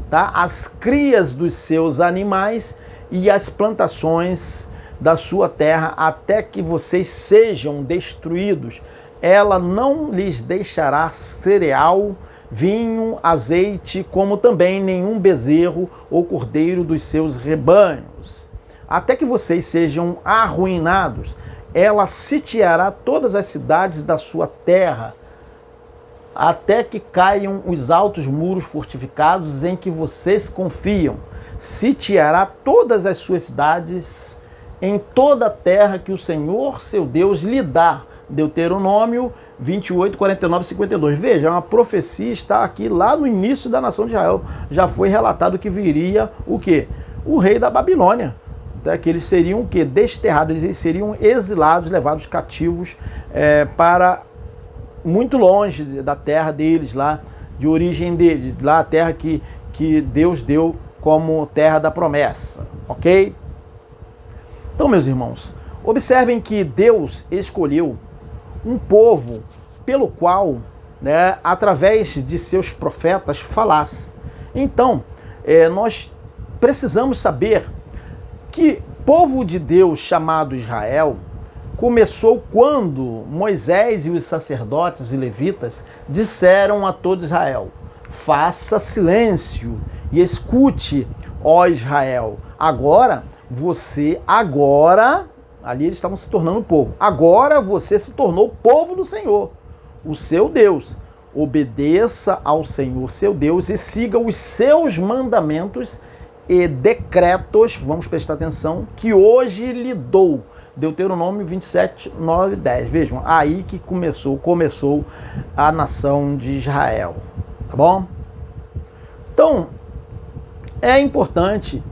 tá, as crias dos seus animais e as plantações da sua terra, até que vocês sejam destruídos. Ela não lhes deixará cereal, vinho, azeite, como também nenhum bezerro ou cordeiro dos seus rebanhos. Até que vocês sejam arruinados, ela sitiará todas as cidades da sua terra, até que caiam os altos muros fortificados em que vocês confiam. Sitiará todas as suas cidades em toda a terra que o Senhor, seu Deus, lhe dá. Deuteronômio 28, 49 e 52. Veja, uma profecia está aqui lá no início da nação de Israel. Já foi relatado que viria o quê? O rei da Babilônia. Que eles seriam o quê? Desterrados, eles seriam exilados, levados cativos para muito longe da terra deles, lá, de origem deles, lá a terra que Deus deu como terra da promessa, ok? Então, meus irmãos, observem que Deus escolheu um povo pelo qual, né, através de seus profetas, falasse. Então, nós precisamos saber que povo de Deus chamado Israel começou quando Moisés e os sacerdotes e levitas disseram a todo Israel: faça silêncio e escute, ó Israel. Ali eles estavam se tornando povo. Agora você se tornou povo do Senhor, o seu Deus. Obedeça ao Senhor, seu Deus, e siga os seus mandamentos e decretos, vamos prestar atenção, que hoje lhe dou. Deuteronômio 27, 9 e 10. Vejam, aí que começou a nação de Israel. Tá bom? Então, é importante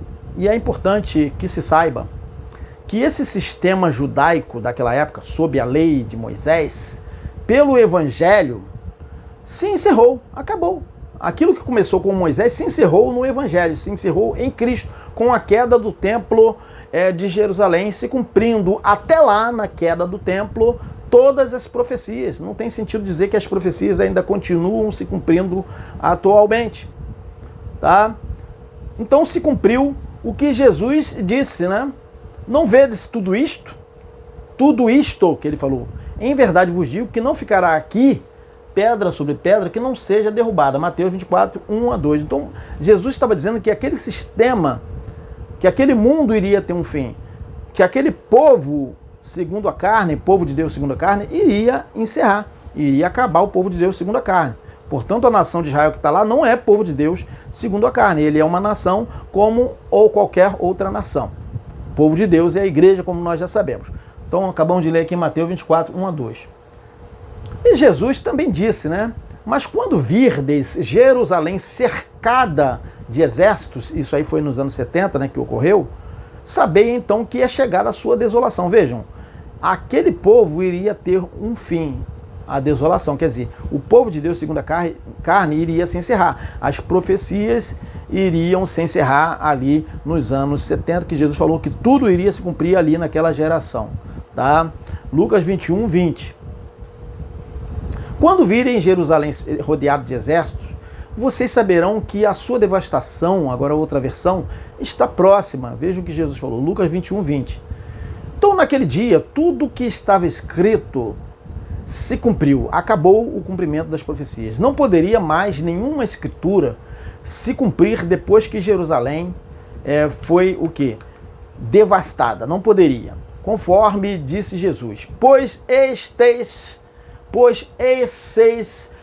que se saiba que esse sistema judaico daquela época, sob a lei de Moisés, pelo Evangelho, se encerrou, acabou. Aquilo que começou com Moisés se encerrou no Evangelho, se encerrou em Cristo, com a queda do templo de Jerusalém, se cumprindo até lá, na queda do templo, todas as profecias. Não tem sentido dizer que as profecias ainda continuam se cumprindo atualmente. Tá? Então se cumpriu o que Jesus disse, né? Não vedes tudo isto que ele falou. Em verdade vos digo que não ficará aqui pedra sobre pedra que não seja derrubada. Mateus 24, 1 a 2. Então, Jesus estava dizendo que aquele sistema, que aquele mundo iria ter um fim, que aquele povo segundo a carne, povo de Deus segundo a carne, iria encerrar, iria acabar o povo de Deus segundo a carne. Portanto, a nação de Israel que está lá não é povo de Deus segundo a carne. Ele é uma nação como ou qualquer outra nação. O povo de Deus é a igreja, como nós já sabemos. Então, acabamos de ler aqui em Mateus 24, 1 a 2. E Jesus também disse, né? Mas quando virdes Jerusalém cercada de exércitos, isso aí foi nos anos 70, né, que ocorreu, sabei então que ia chegar a sua desolação. Vejam, aquele povo iria ter um fim, a desolação. Quer dizer, o povo de Deus segundo a carne iria se encerrar. As profecias iriam se encerrar ali nos anos 70, que Jesus falou que tudo iria se cumprir ali naquela geração. Tá? Lucas 21, 20. Quando virem Jerusalém rodeado de exércitos, vocês saberão que a sua devastação, agora outra versão, está próxima. Vejam o que Jesus falou, Lucas 21, 20. Então, naquele dia, tudo que estava escrito se cumpriu. Acabou o cumprimento das profecias. Não poderia mais nenhuma escritura se cumprir depois que Jerusalém foi o quê? Devastada. Não poderia. Conforme disse Jesus. Pois esses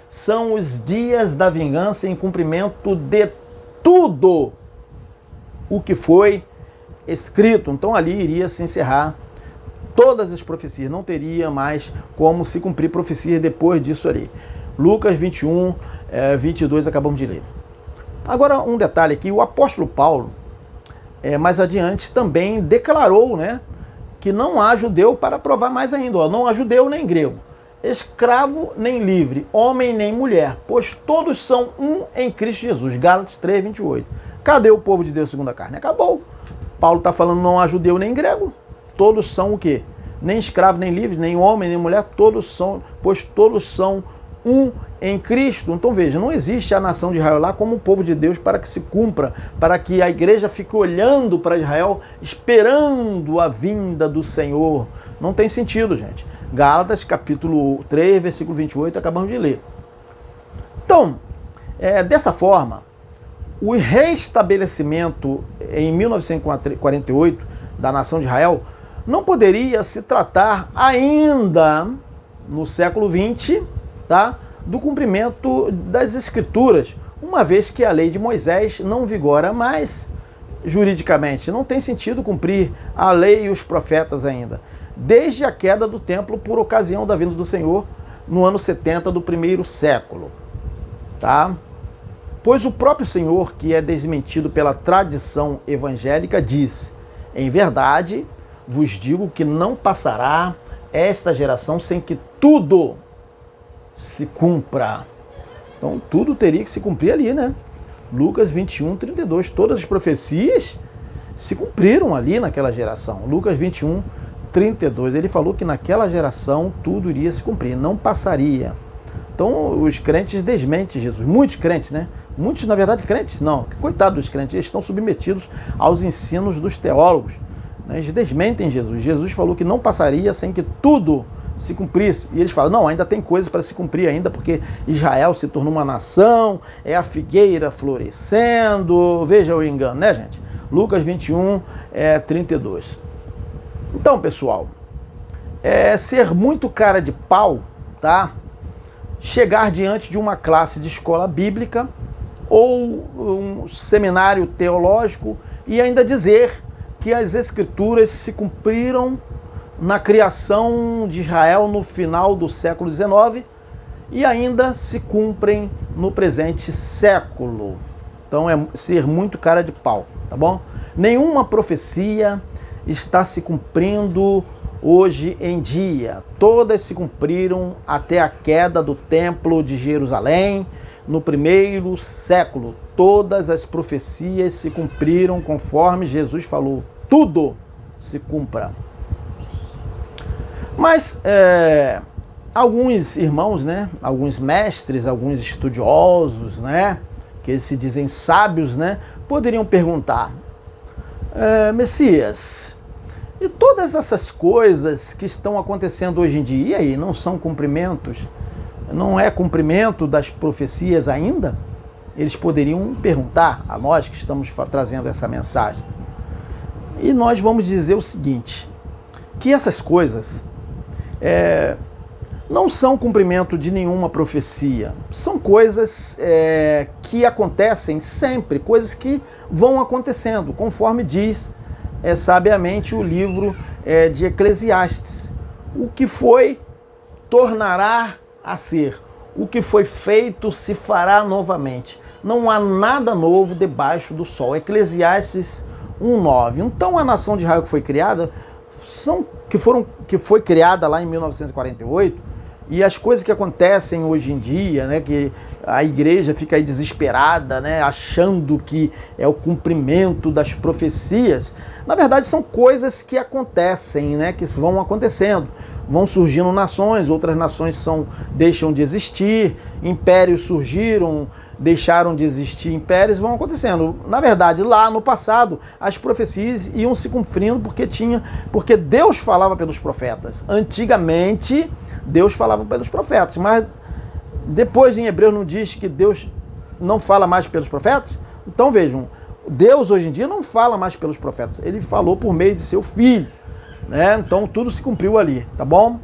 são os dias da vingança em cumprimento de tudo o que foi escrito. Então ali iria se encerrar todas as profecias. Não teria mais como se cumprir profecias depois disso ali. Lucas 21, 22, acabamos de ler. Agora um detalhe aqui, o apóstolo Paulo, mais adiante, também declarou, né, que não há judeu, para provar mais ainda, ó, não há judeu nem grego, escravo nem livre, homem nem mulher, pois todos são um em Cristo Jesus. Gálatas 3, 28. Cadê o povo de Deus segundo a carne? Acabou. Paulo está falando não há judeu nem grego, todos são o quê? Nem escravo nem livre, nem homem nem mulher, pois todos são um em Cristo. Então veja, não existe a nação de Israel lá como o povo de Deus para que se cumpra, para que a igreja fique olhando para Israel, esperando a vinda do Senhor. Não tem sentido, gente. Gálatas capítulo 3, versículo 28, acabamos de ler. Então, dessa forma, o restabelecimento em 1948 da nação de Israel não poderia se tratar ainda no século XX, tá, do cumprimento das Escrituras, uma vez que a lei de Moisés não vigora mais juridicamente. Não tem sentido cumprir a lei e os profetas ainda, desde a queda do templo por ocasião da vinda do Senhor no ano 70 do primeiro século. Tá? Pois o próprio Senhor, que é desmentido pela tradição evangélica, diz: em verdade, vos digo que não passará esta geração sem que tudo se cumpra. Então tudo teria que se cumprir ali, né? Lucas 21, 32. Todas as profecias se cumpriram ali naquela geração. Lucas 21, 32. Ele falou que naquela geração tudo iria se cumprir, não passaria. Então os crentes desmentem Jesus. Muitos crentes, né? Muitos, na verdade, crentes não. Coitado dos crentes, eles estão submetidos aos ensinos dos teólogos. né? Eles desmentem Jesus. Jesus falou que não passaria sem que tudo se cumprisse. E eles falam, não, ainda tem coisa para se cumprir ainda, porque Israel se tornou uma nação, é a figueira florescendo. Veja o engano, né, gente? Lucas 21, 32. Então, pessoal, ser muito cara de pau, tá? Chegar diante de uma classe de escola bíblica ou um seminário teológico e ainda dizer que as escrituras se cumpriram na criação de Israel no final do século XIX e ainda se cumprem no presente século. Então é ser muito cara de pau, tá bom? Nenhuma profecia está se cumprindo hoje em dia. Todas se cumpriram até a queda do Templo de Jerusalém no primeiro século. Todas as profecias se cumpriram conforme Jesus falou. Tudo se cumpra. Mas alguns irmãos, né, alguns mestres, alguns estudiosos, né, que se dizem sábios, né, poderiam perguntar, Messias, e todas essas coisas que estão acontecendo hoje em dia, e aí, não são cumprimentos? Não é cumprimento das profecias ainda? Eles poderiam perguntar a nós que estamos trazendo essa mensagem. E nós vamos dizer o seguinte, que essas coisas não são cumprimento de nenhuma profecia. São coisas que acontecem sempre, coisas que vão acontecendo, conforme diz sabiamente o livro de Eclesiastes. O que foi, tornará a ser. O que foi feito se fará novamente. Não há nada novo debaixo do sol. Eclesiastes 1:9. Então a nação de Israel que foi criada que foi criada lá em 1948, e as coisas que acontecem hoje em dia, né, que a igreja fica aí desesperada, né, achando que é o cumprimento das profecias, na verdade são coisas que acontecem, né, que vão acontecendo. Vão surgindo nações, outras nações deixam de existir, impérios surgiram, deixaram de existir impérios, vão acontecendo. Na verdade, lá no passado, as profecias iam se cumprindo porque Deus falava pelos profetas. Antigamente, Deus falava pelos profetas, mas depois em Hebreus não diz que Deus não fala mais pelos profetas? Então vejam, Deus hoje em dia não fala mais pelos profetas, ele falou por meio de seu Filho, né? Então tudo se cumpriu ali, tá bom?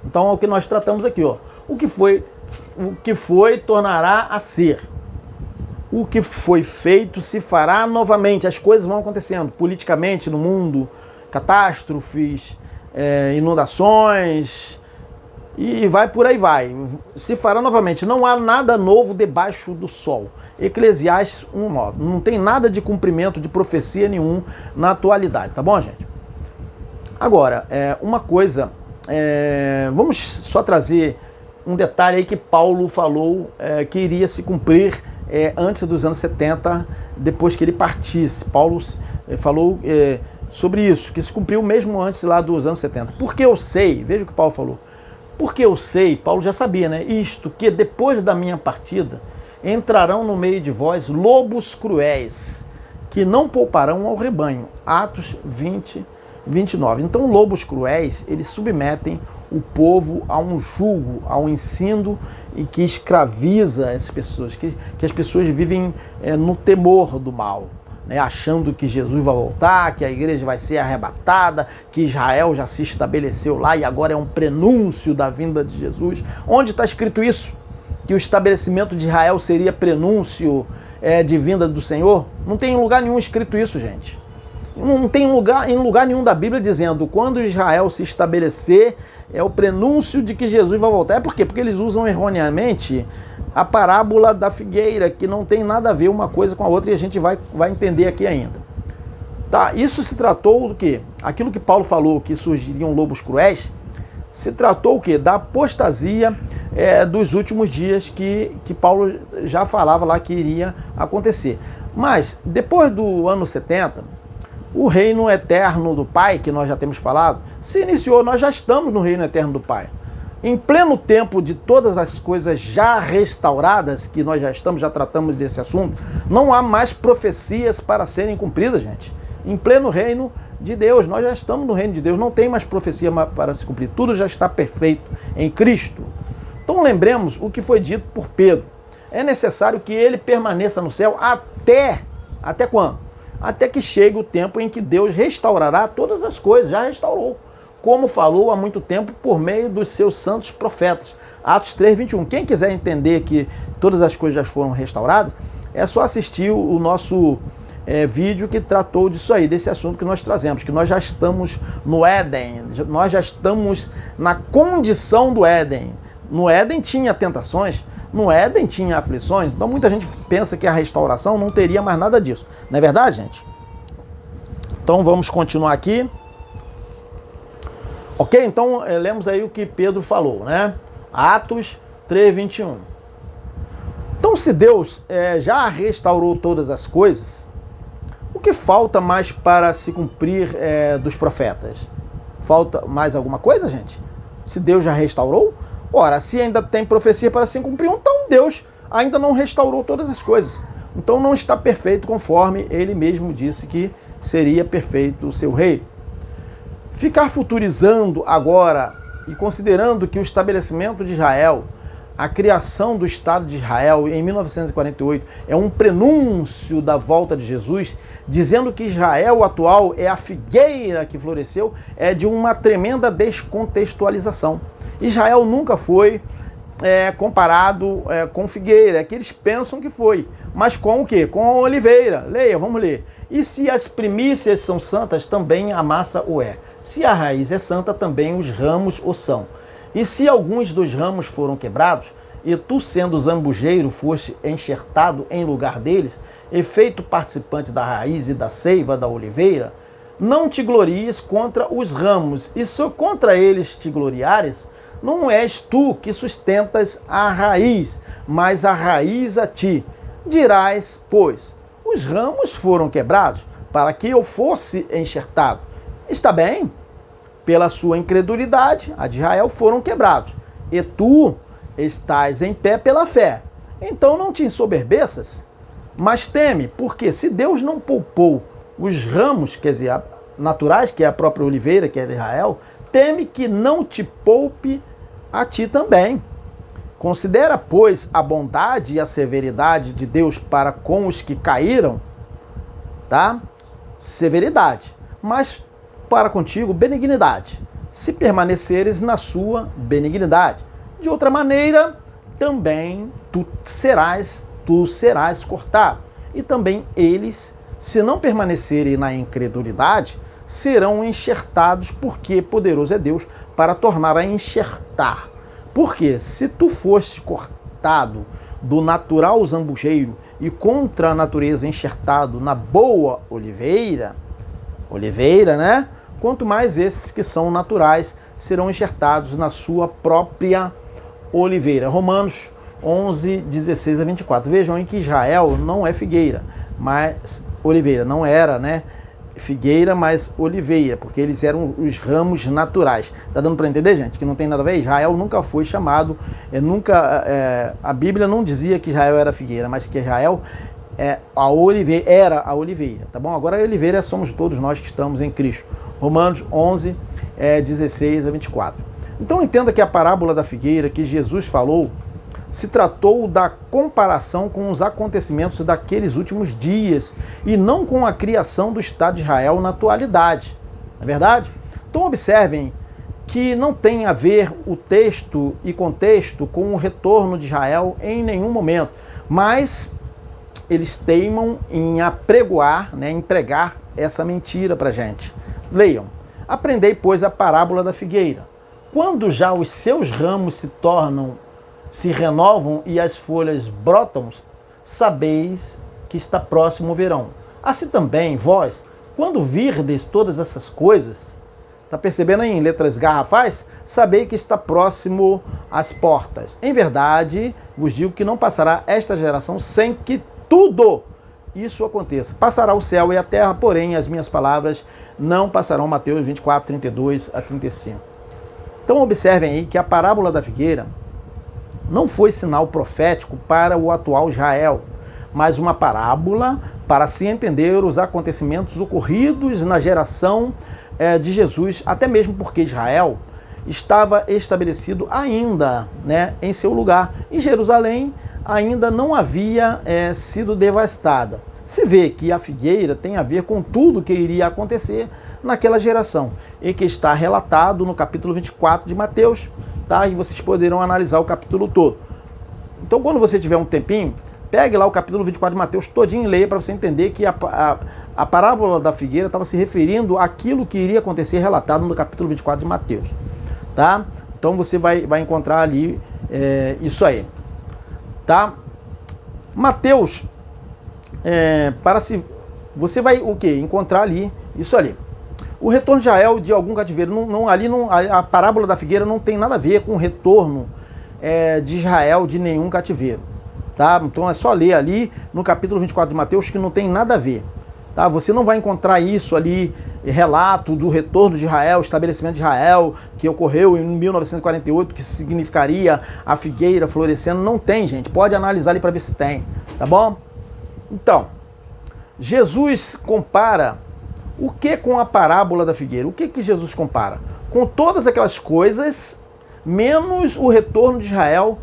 Então é o que nós tratamos aqui, ó. O que foi tornará a ser. O que foi feito se fará novamente. As coisas vão acontecendo politicamente no mundo, catástrofes, inundações, e vai por aí vai. Se fará novamente. Não há nada novo debaixo do sol. Eclesiastes 1:9. Não tem nada de cumprimento de profecia nenhum na atualidade, tá bom, gente? Agora, uma coisa, vamos só trazer um detalhe aí que Paulo falou que iria se cumprir antes dos anos 70, depois que ele partisse. Paulo falou sobre isso, que se cumpriu mesmo antes lá dos anos 70. Porque eu sei, veja o que Paulo falou, porque eu sei, Paulo já sabia, né? Isto, que depois da minha partida entrarão no meio de vós lobos cruéis, que não pouparão ao rebanho. Atos 20:29. Então, lobos cruéis, eles submetem o povo a um jugo, a um ensino e que escraviza as pessoas, que as pessoas vivem no temor do mal, né? Achando que Jesus vai voltar, que a igreja vai ser arrebatada, que Israel já se estabeleceu lá e agora é um prenúncio da vinda de Jesus. Onde está escrito isso? Que o estabelecimento de Israel seria prenúncio de vinda do Senhor? Não tem em lugar nenhum escrito isso, gente. Não tem em lugar nenhum da Bíblia dizendo quando Israel se estabelecer é o prenúncio de que Jesus vai voltar. É por quê? Porque eles usam erroneamente a parábola da figueira, que não tem nada a ver uma coisa com a outra, e a gente vai entender aqui ainda. Tá, isso se tratou do quê? Aquilo que Paulo falou, que surgiriam lobos cruéis, se tratou o quê? Da apostasia dos últimos dias que Paulo já falava lá que iria acontecer. Mas, depois do ano 70, o reino eterno do Pai, que nós já temos falado, se iniciou. Nós já estamos no reino eterno do Pai. Em pleno tempo de todas as coisas já restauradas, que nós já tratamos desse assunto, não há mais profecias para serem cumpridas, gente. Em pleno reino de Deus, nós já estamos no reino de Deus, não tem mais profecia para se cumprir, tudo já está perfeito em Cristo. Então lembremos o que foi dito por Pedro. É necessário que ele permaneça no céu até quando? Até que chegue o tempo em que Deus restaurará todas as coisas, já restaurou, como falou há muito tempo por meio dos seus santos profetas. Atos 3:21. Quem quiser entender que todas as coisas já foram restauradas, é só assistir o nosso vídeo que tratou disso aí, desse assunto que nós trazemos, que nós já estamos no Éden, nós já estamos na condição do Éden. No Éden tinha tentações, no Éden tinha aflições, então muita gente pensa que a restauração não teria mais nada disso. Não é verdade, gente? Então vamos continuar aqui. Ok? Então lemos aí o que Pedro falou, né? Atos 3:21. Então se Deus já restaurou todas as coisas, o que falta mais para se cumprir dos profetas? Falta mais alguma coisa, gente? Se Deus já restaurou? Ora, se ainda tem profecia para se cumprir, então Deus ainda não restaurou todas as coisas. Então não está perfeito conforme ele mesmo disse que seria perfeito o seu reino. Ficar futurizando agora e considerando que o estabelecimento de Israel, a criação do Estado de Israel em 1948 é um prenúncio da volta de Jesus, dizendo que Israel atual é a figueira que floresceu, é de uma tremenda descontextualização. Israel nunca foi comparado com figueira, é que eles pensam que foi. Mas com o quê? Com a oliveira. Leia, vamos ler. E se as primícias são santas, também a massa o é. Se a raiz é santa, também os ramos o são. E se alguns dos ramos foram quebrados, e tu, sendo zambujeiro, foste enxertado em lugar deles, e feito participante da raiz e da seiva da oliveira, não te glories contra os ramos, e se contra eles te gloriares, não és tu que sustentas a raiz, mas a raiz a ti. Dirás, pois, os ramos foram quebrados para que eu fosse enxertado. Está bem? Pela sua incredulidade, a de Israel, foram quebrados. E tu estás em pé pela fé. Então não te ensoberbeças, mas teme, porque se Deus não poupou os ramos, quer dizer, naturais, que é a própria oliveira, que é de Israel, teme que não te poupe a ti também. Considera, pois, a bondade e a severidade de Deus para com os que caíram, tá? Severidade. Mas para contigo, benignidade, se permaneceres na sua benignidade. De outra maneira, também tu serás cortado. E também eles, se não permanecerem na incredulidade, serão enxertados, porque poderoso é Deus para tornar a enxertar. Porque se tu foste cortado do natural zambujeiro e contra a natureza enxertado na boa oliveira, né? Quanto mais esses que são naturais serão enxertados na sua própria oliveira. Romanos 11, 16 a 24. Vejam aí que Israel não é figueira, mas oliveira. Não era, né? Figueira, mas oliveira, porque eles eram os ramos naturais. Tá dando para entender, gente? Que não tem nada a ver? Israel nunca foi chamado, a Bíblia não dizia que Israel era figueira, mas que Israel era a oliveira, tá bom? Agora a oliveira somos todos nós que estamos em Cristo. Romanos 11, 16 a 24. Então entenda que a parábola da figueira que Jesus falou se tratou da comparação com os acontecimentos daqueles últimos dias e não com a criação do Estado de Israel na atualidade. Não é verdade? Então observem que não tem a ver o texto e contexto com o retorno de Israel em nenhum momento, mas eles teimam em apregoar, né, em pregar essa mentira para a gente. Leiam. Aprendei, pois, a parábola da figueira. Quando já os seus ramos se renovam e as folhas brotam, sabeis que está próximo o verão. Assim também, vós, quando virdes todas essas coisas, está percebendo aí em letras garrafais? Sabei que está próximo às portas. Em verdade, vos digo que não passará esta geração sem que tudo isso aconteça. Passará o céu e a terra, porém as minhas palavras não passarão. Mateus 24, 32 a 35. Então observem aí que a parábola da figueira não foi sinal profético para o atual Israel, mas uma parábola para se entender os acontecimentos ocorridos na geração de Jesus, até mesmo porque Israel estava estabelecido ainda, né, em seu lugar, e Jerusalém ainda não havia sido devastada. Se vê que a figueira tem a ver com tudo que iria acontecer naquela geração, e que está relatado no capítulo 24 de Mateus, tá? E vocês poderão analisar o capítulo todo. Então, quando você tiver um tempinho, pegue lá o capítulo 24 de Mateus todinho e leia para você entender que a parábola da figueira estava se referindo àquilo que iria acontecer relatado no capítulo 24 de Mateus, tá? Então você vai encontrar ali isso aí, tá? Mateus, você vai o quê? Encontrar ali isso ali. O retorno de Israel de algum cativeiro, a parábola da figueira não tem nada a ver com o retorno de Israel de nenhum cativeiro, tá? Então é só ler ali no capítulo 24 de Mateus, que não tem nada a ver, tá? Você não vai encontrar isso ali, relato do retorno de Israel, estabelecimento de Israel, que ocorreu em 1948, que significaria a figueira florescendo. Não tem, gente. Pode analisar ali para ver se tem, tá bom? Então, Jesus compara o que com a parábola da figueira? O que Jesus compara? Com todas aquelas coisas, menos o retorno de Israel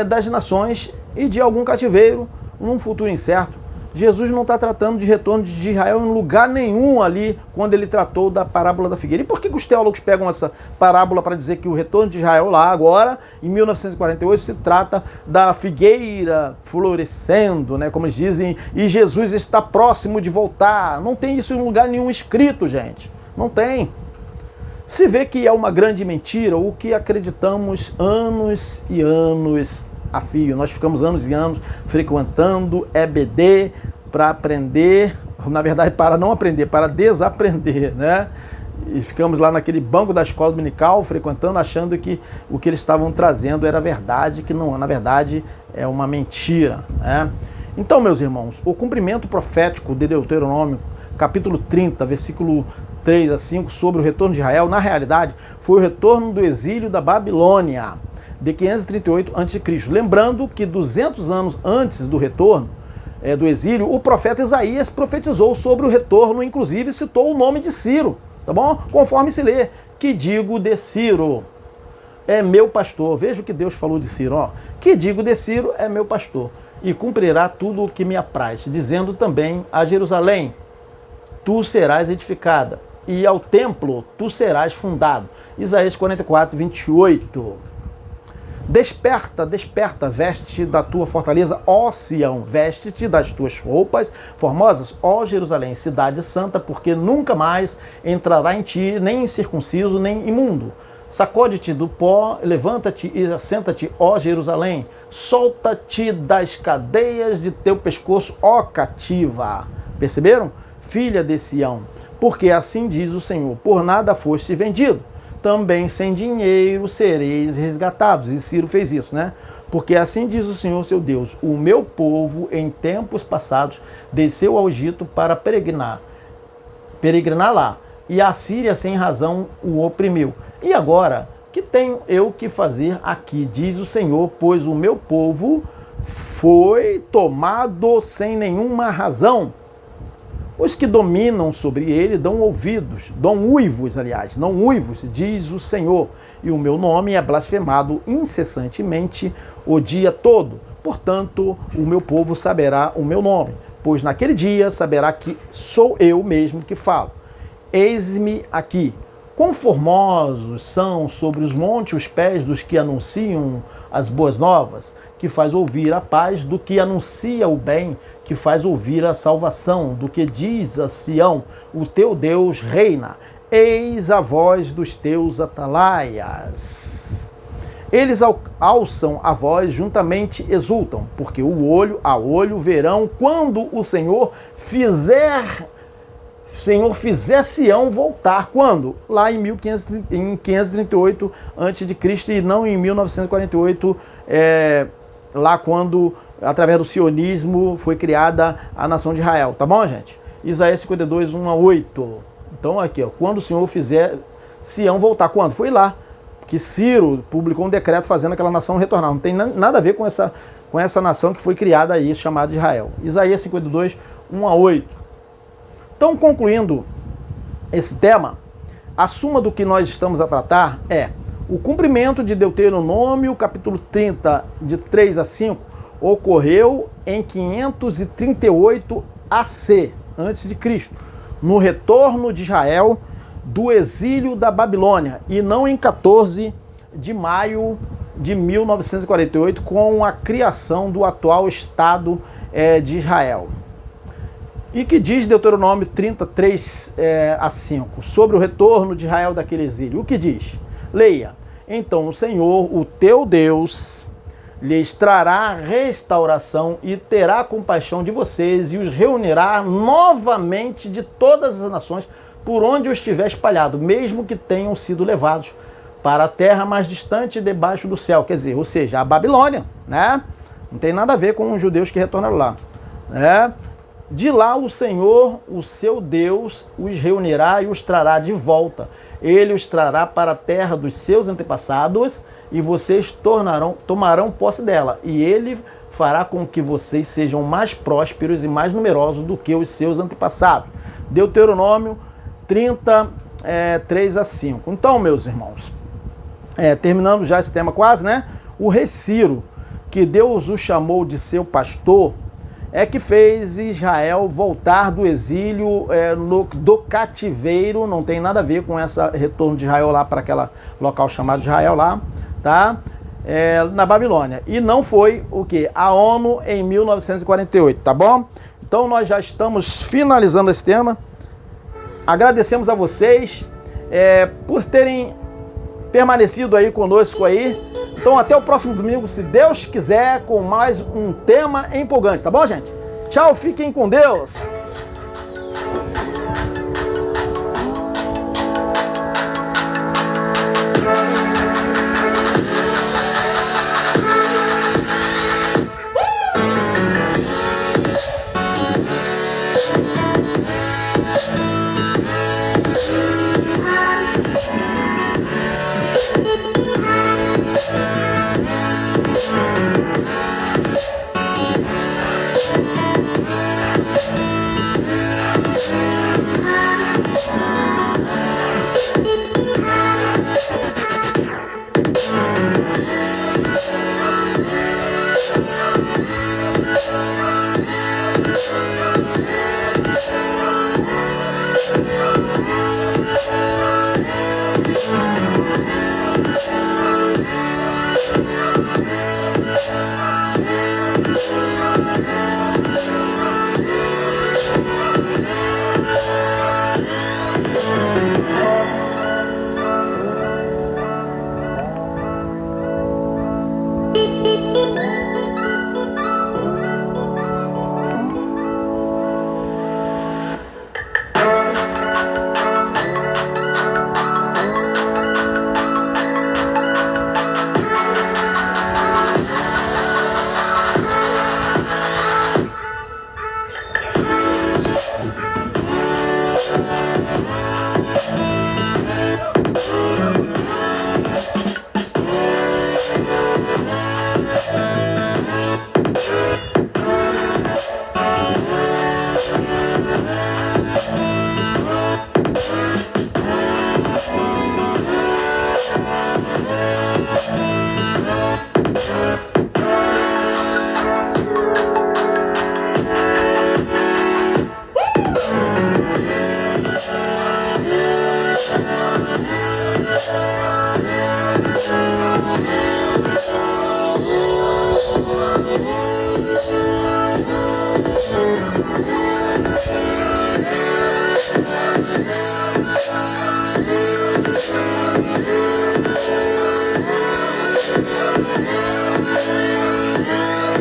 das nações e de algum cativeiro num futuro incerto. Jesus não está tratando de retorno de Israel em lugar nenhum ali, quando ele tratou da parábola da figueira. E por que os teólogos pegam essa parábola para dizer que o retorno de Israel lá agora, em 1948, se trata da figueira florescendo, né, como eles dizem, e Jesus está próximo de voltar? Não tem isso em lugar nenhum escrito, gente. Não tem. Se vê que é uma grande mentira o que acreditamos anos e anos a fio. Nós ficamos anos e anos frequentando EBD para aprender, na verdade para não aprender, para desaprender, né? E ficamos lá naquele banco da escola dominical, frequentando, achando que o que eles estavam trazendo era verdade, que não, na verdade é uma mentira, né? Então, meus irmãos, o cumprimento profético de Deuteronômio, capítulo 30, versículo 3 a 5, sobre o retorno de Israel, na realidade, foi o retorno do exílio da Babilônia, de 538 a.C. Lembrando que 200 anos antes do retorno do exílio, o profeta Isaías profetizou sobre o retorno, inclusive citou o nome de Ciro, tá bom? Conforme se lê, que digo de Ciro, é meu pastor. Veja o que Deus falou de Ciro, ó. Que digo de Ciro, é meu pastor, e cumprirá tudo o que me apraz, dizendo também a Jerusalém, tu serás edificada, e ao templo tu serás fundado. Isaías 44, 28. Desperta, desperta, veste da tua fortaleza, ó Sião, veste-te das tuas roupas formosas, ó Jerusalém, cidade santa, porque nunca mais entrará em ti nem incircunciso, nem imundo. Sacode-te do pó, levanta-te e assenta-te, ó Jerusalém, solta-te das cadeias de teu pescoço, ó cativa. Perceberam? Filha de Sião, porque assim diz o Senhor, por nada foste vendido, também sem dinheiro sereis resgatados. E Ciro fez isso, né? Porque assim diz o Senhor seu Deus, o meu povo em tempos passados desceu ao Egito para peregrinar lá, e a Síria sem razão o oprimiu. E agora, que tenho eu que fazer aqui, diz o Senhor, pois o meu povo foi tomado sem nenhuma razão. Os que dominam sobre ele dão ouvidos, dão uivos, aliás, não uivos, diz o Senhor, e o meu nome é blasfemado incessantemente o dia todo. Portanto, o meu povo saberá o meu nome, pois naquele dia saberá que sou eu mesmo que falo. Eis-me aqui. Quão formosos são sobre os montes os pés dos que anunciam as boas novas, que faz ouvir a paz, do que anuncia o bem, que faz ouvir a salvação, do que diz a Sião, o teu Deus reina. Eis a voz dos teus atalaias. Eles alçam a voz, juntamente exultam, porque o olho a olho verão quando o Senhor fizer Sião voltar. Quando? Lá em 538 a.C. e não em 1948, lá quando, através do sionismo, foi criada a nação de Israel. Tá bom, gente? Isaías 52, 1 a 8. Então aqui, ó, quando o Senhor fizer Sião voltar. Quando? Foi lá que Ciro publicou um decreto fazendo aquela nação retornar. Não tem nada a ver com essa nação que foi criada aí, chamada Israel. Isaías 52, 1 a 8. Então, concluindo esse tema, a suma do que nós estamos a tratar é o cumprimento de Deuteronômio, capítulo 30, de 3 a 5, ocorreu em 538 AC, antes de Cristo, no retorno de Israel do exílio da Babilônia, e não em 14 de maio de 1948, com a criação do atual Estado de Israel. E que diz Deuteronômio 33 a 5, sobre o retorno de Israel daquele exílio? O que diz? Leia. Então o Senhor, o teu Deus, lhes trará restauração e terá compaixão de vocês e os reunirá novamente de todas as nações por onde os tiver espalhado, mesmo que tenham sido levados para a terra mais distante debaixo do céu. Quer dizer, ou seja, a Babilônia, né? Não tem nada a ver com os judeus que retornaram lá, né? De lá o Senhor, o seu Deus, os reunirá e os trará de volta. Ele os trará para a terra dos seus antepassados e vocês tomarão posse dela. E ele fará com que vocês sejam mais prósperos e mais numerosos do que os seus antepassados. Deuteronômio 30, 3 a 5. Então, meus irmãos, terminando já esse tema quase, né? O rei Ciro, que Deus o chamou de seu pastor, é que fez Israel voltar do exílio, do cativeiro. Não tem nada a ver com esse retorno de Israel lá para aquele local chamado Israel lá, tá? Na Babilônia. E não foi o quê? A ONU em 1948, tá bom? Então nós já estamos finalizando esse tema. Agradecemos a vocês por terem permanecido aí conosco aí. Então até o próximo domingo, se Deus quiser, com mais um tema empolgante, tá bom, gente? Tchau, fiquem com Deus!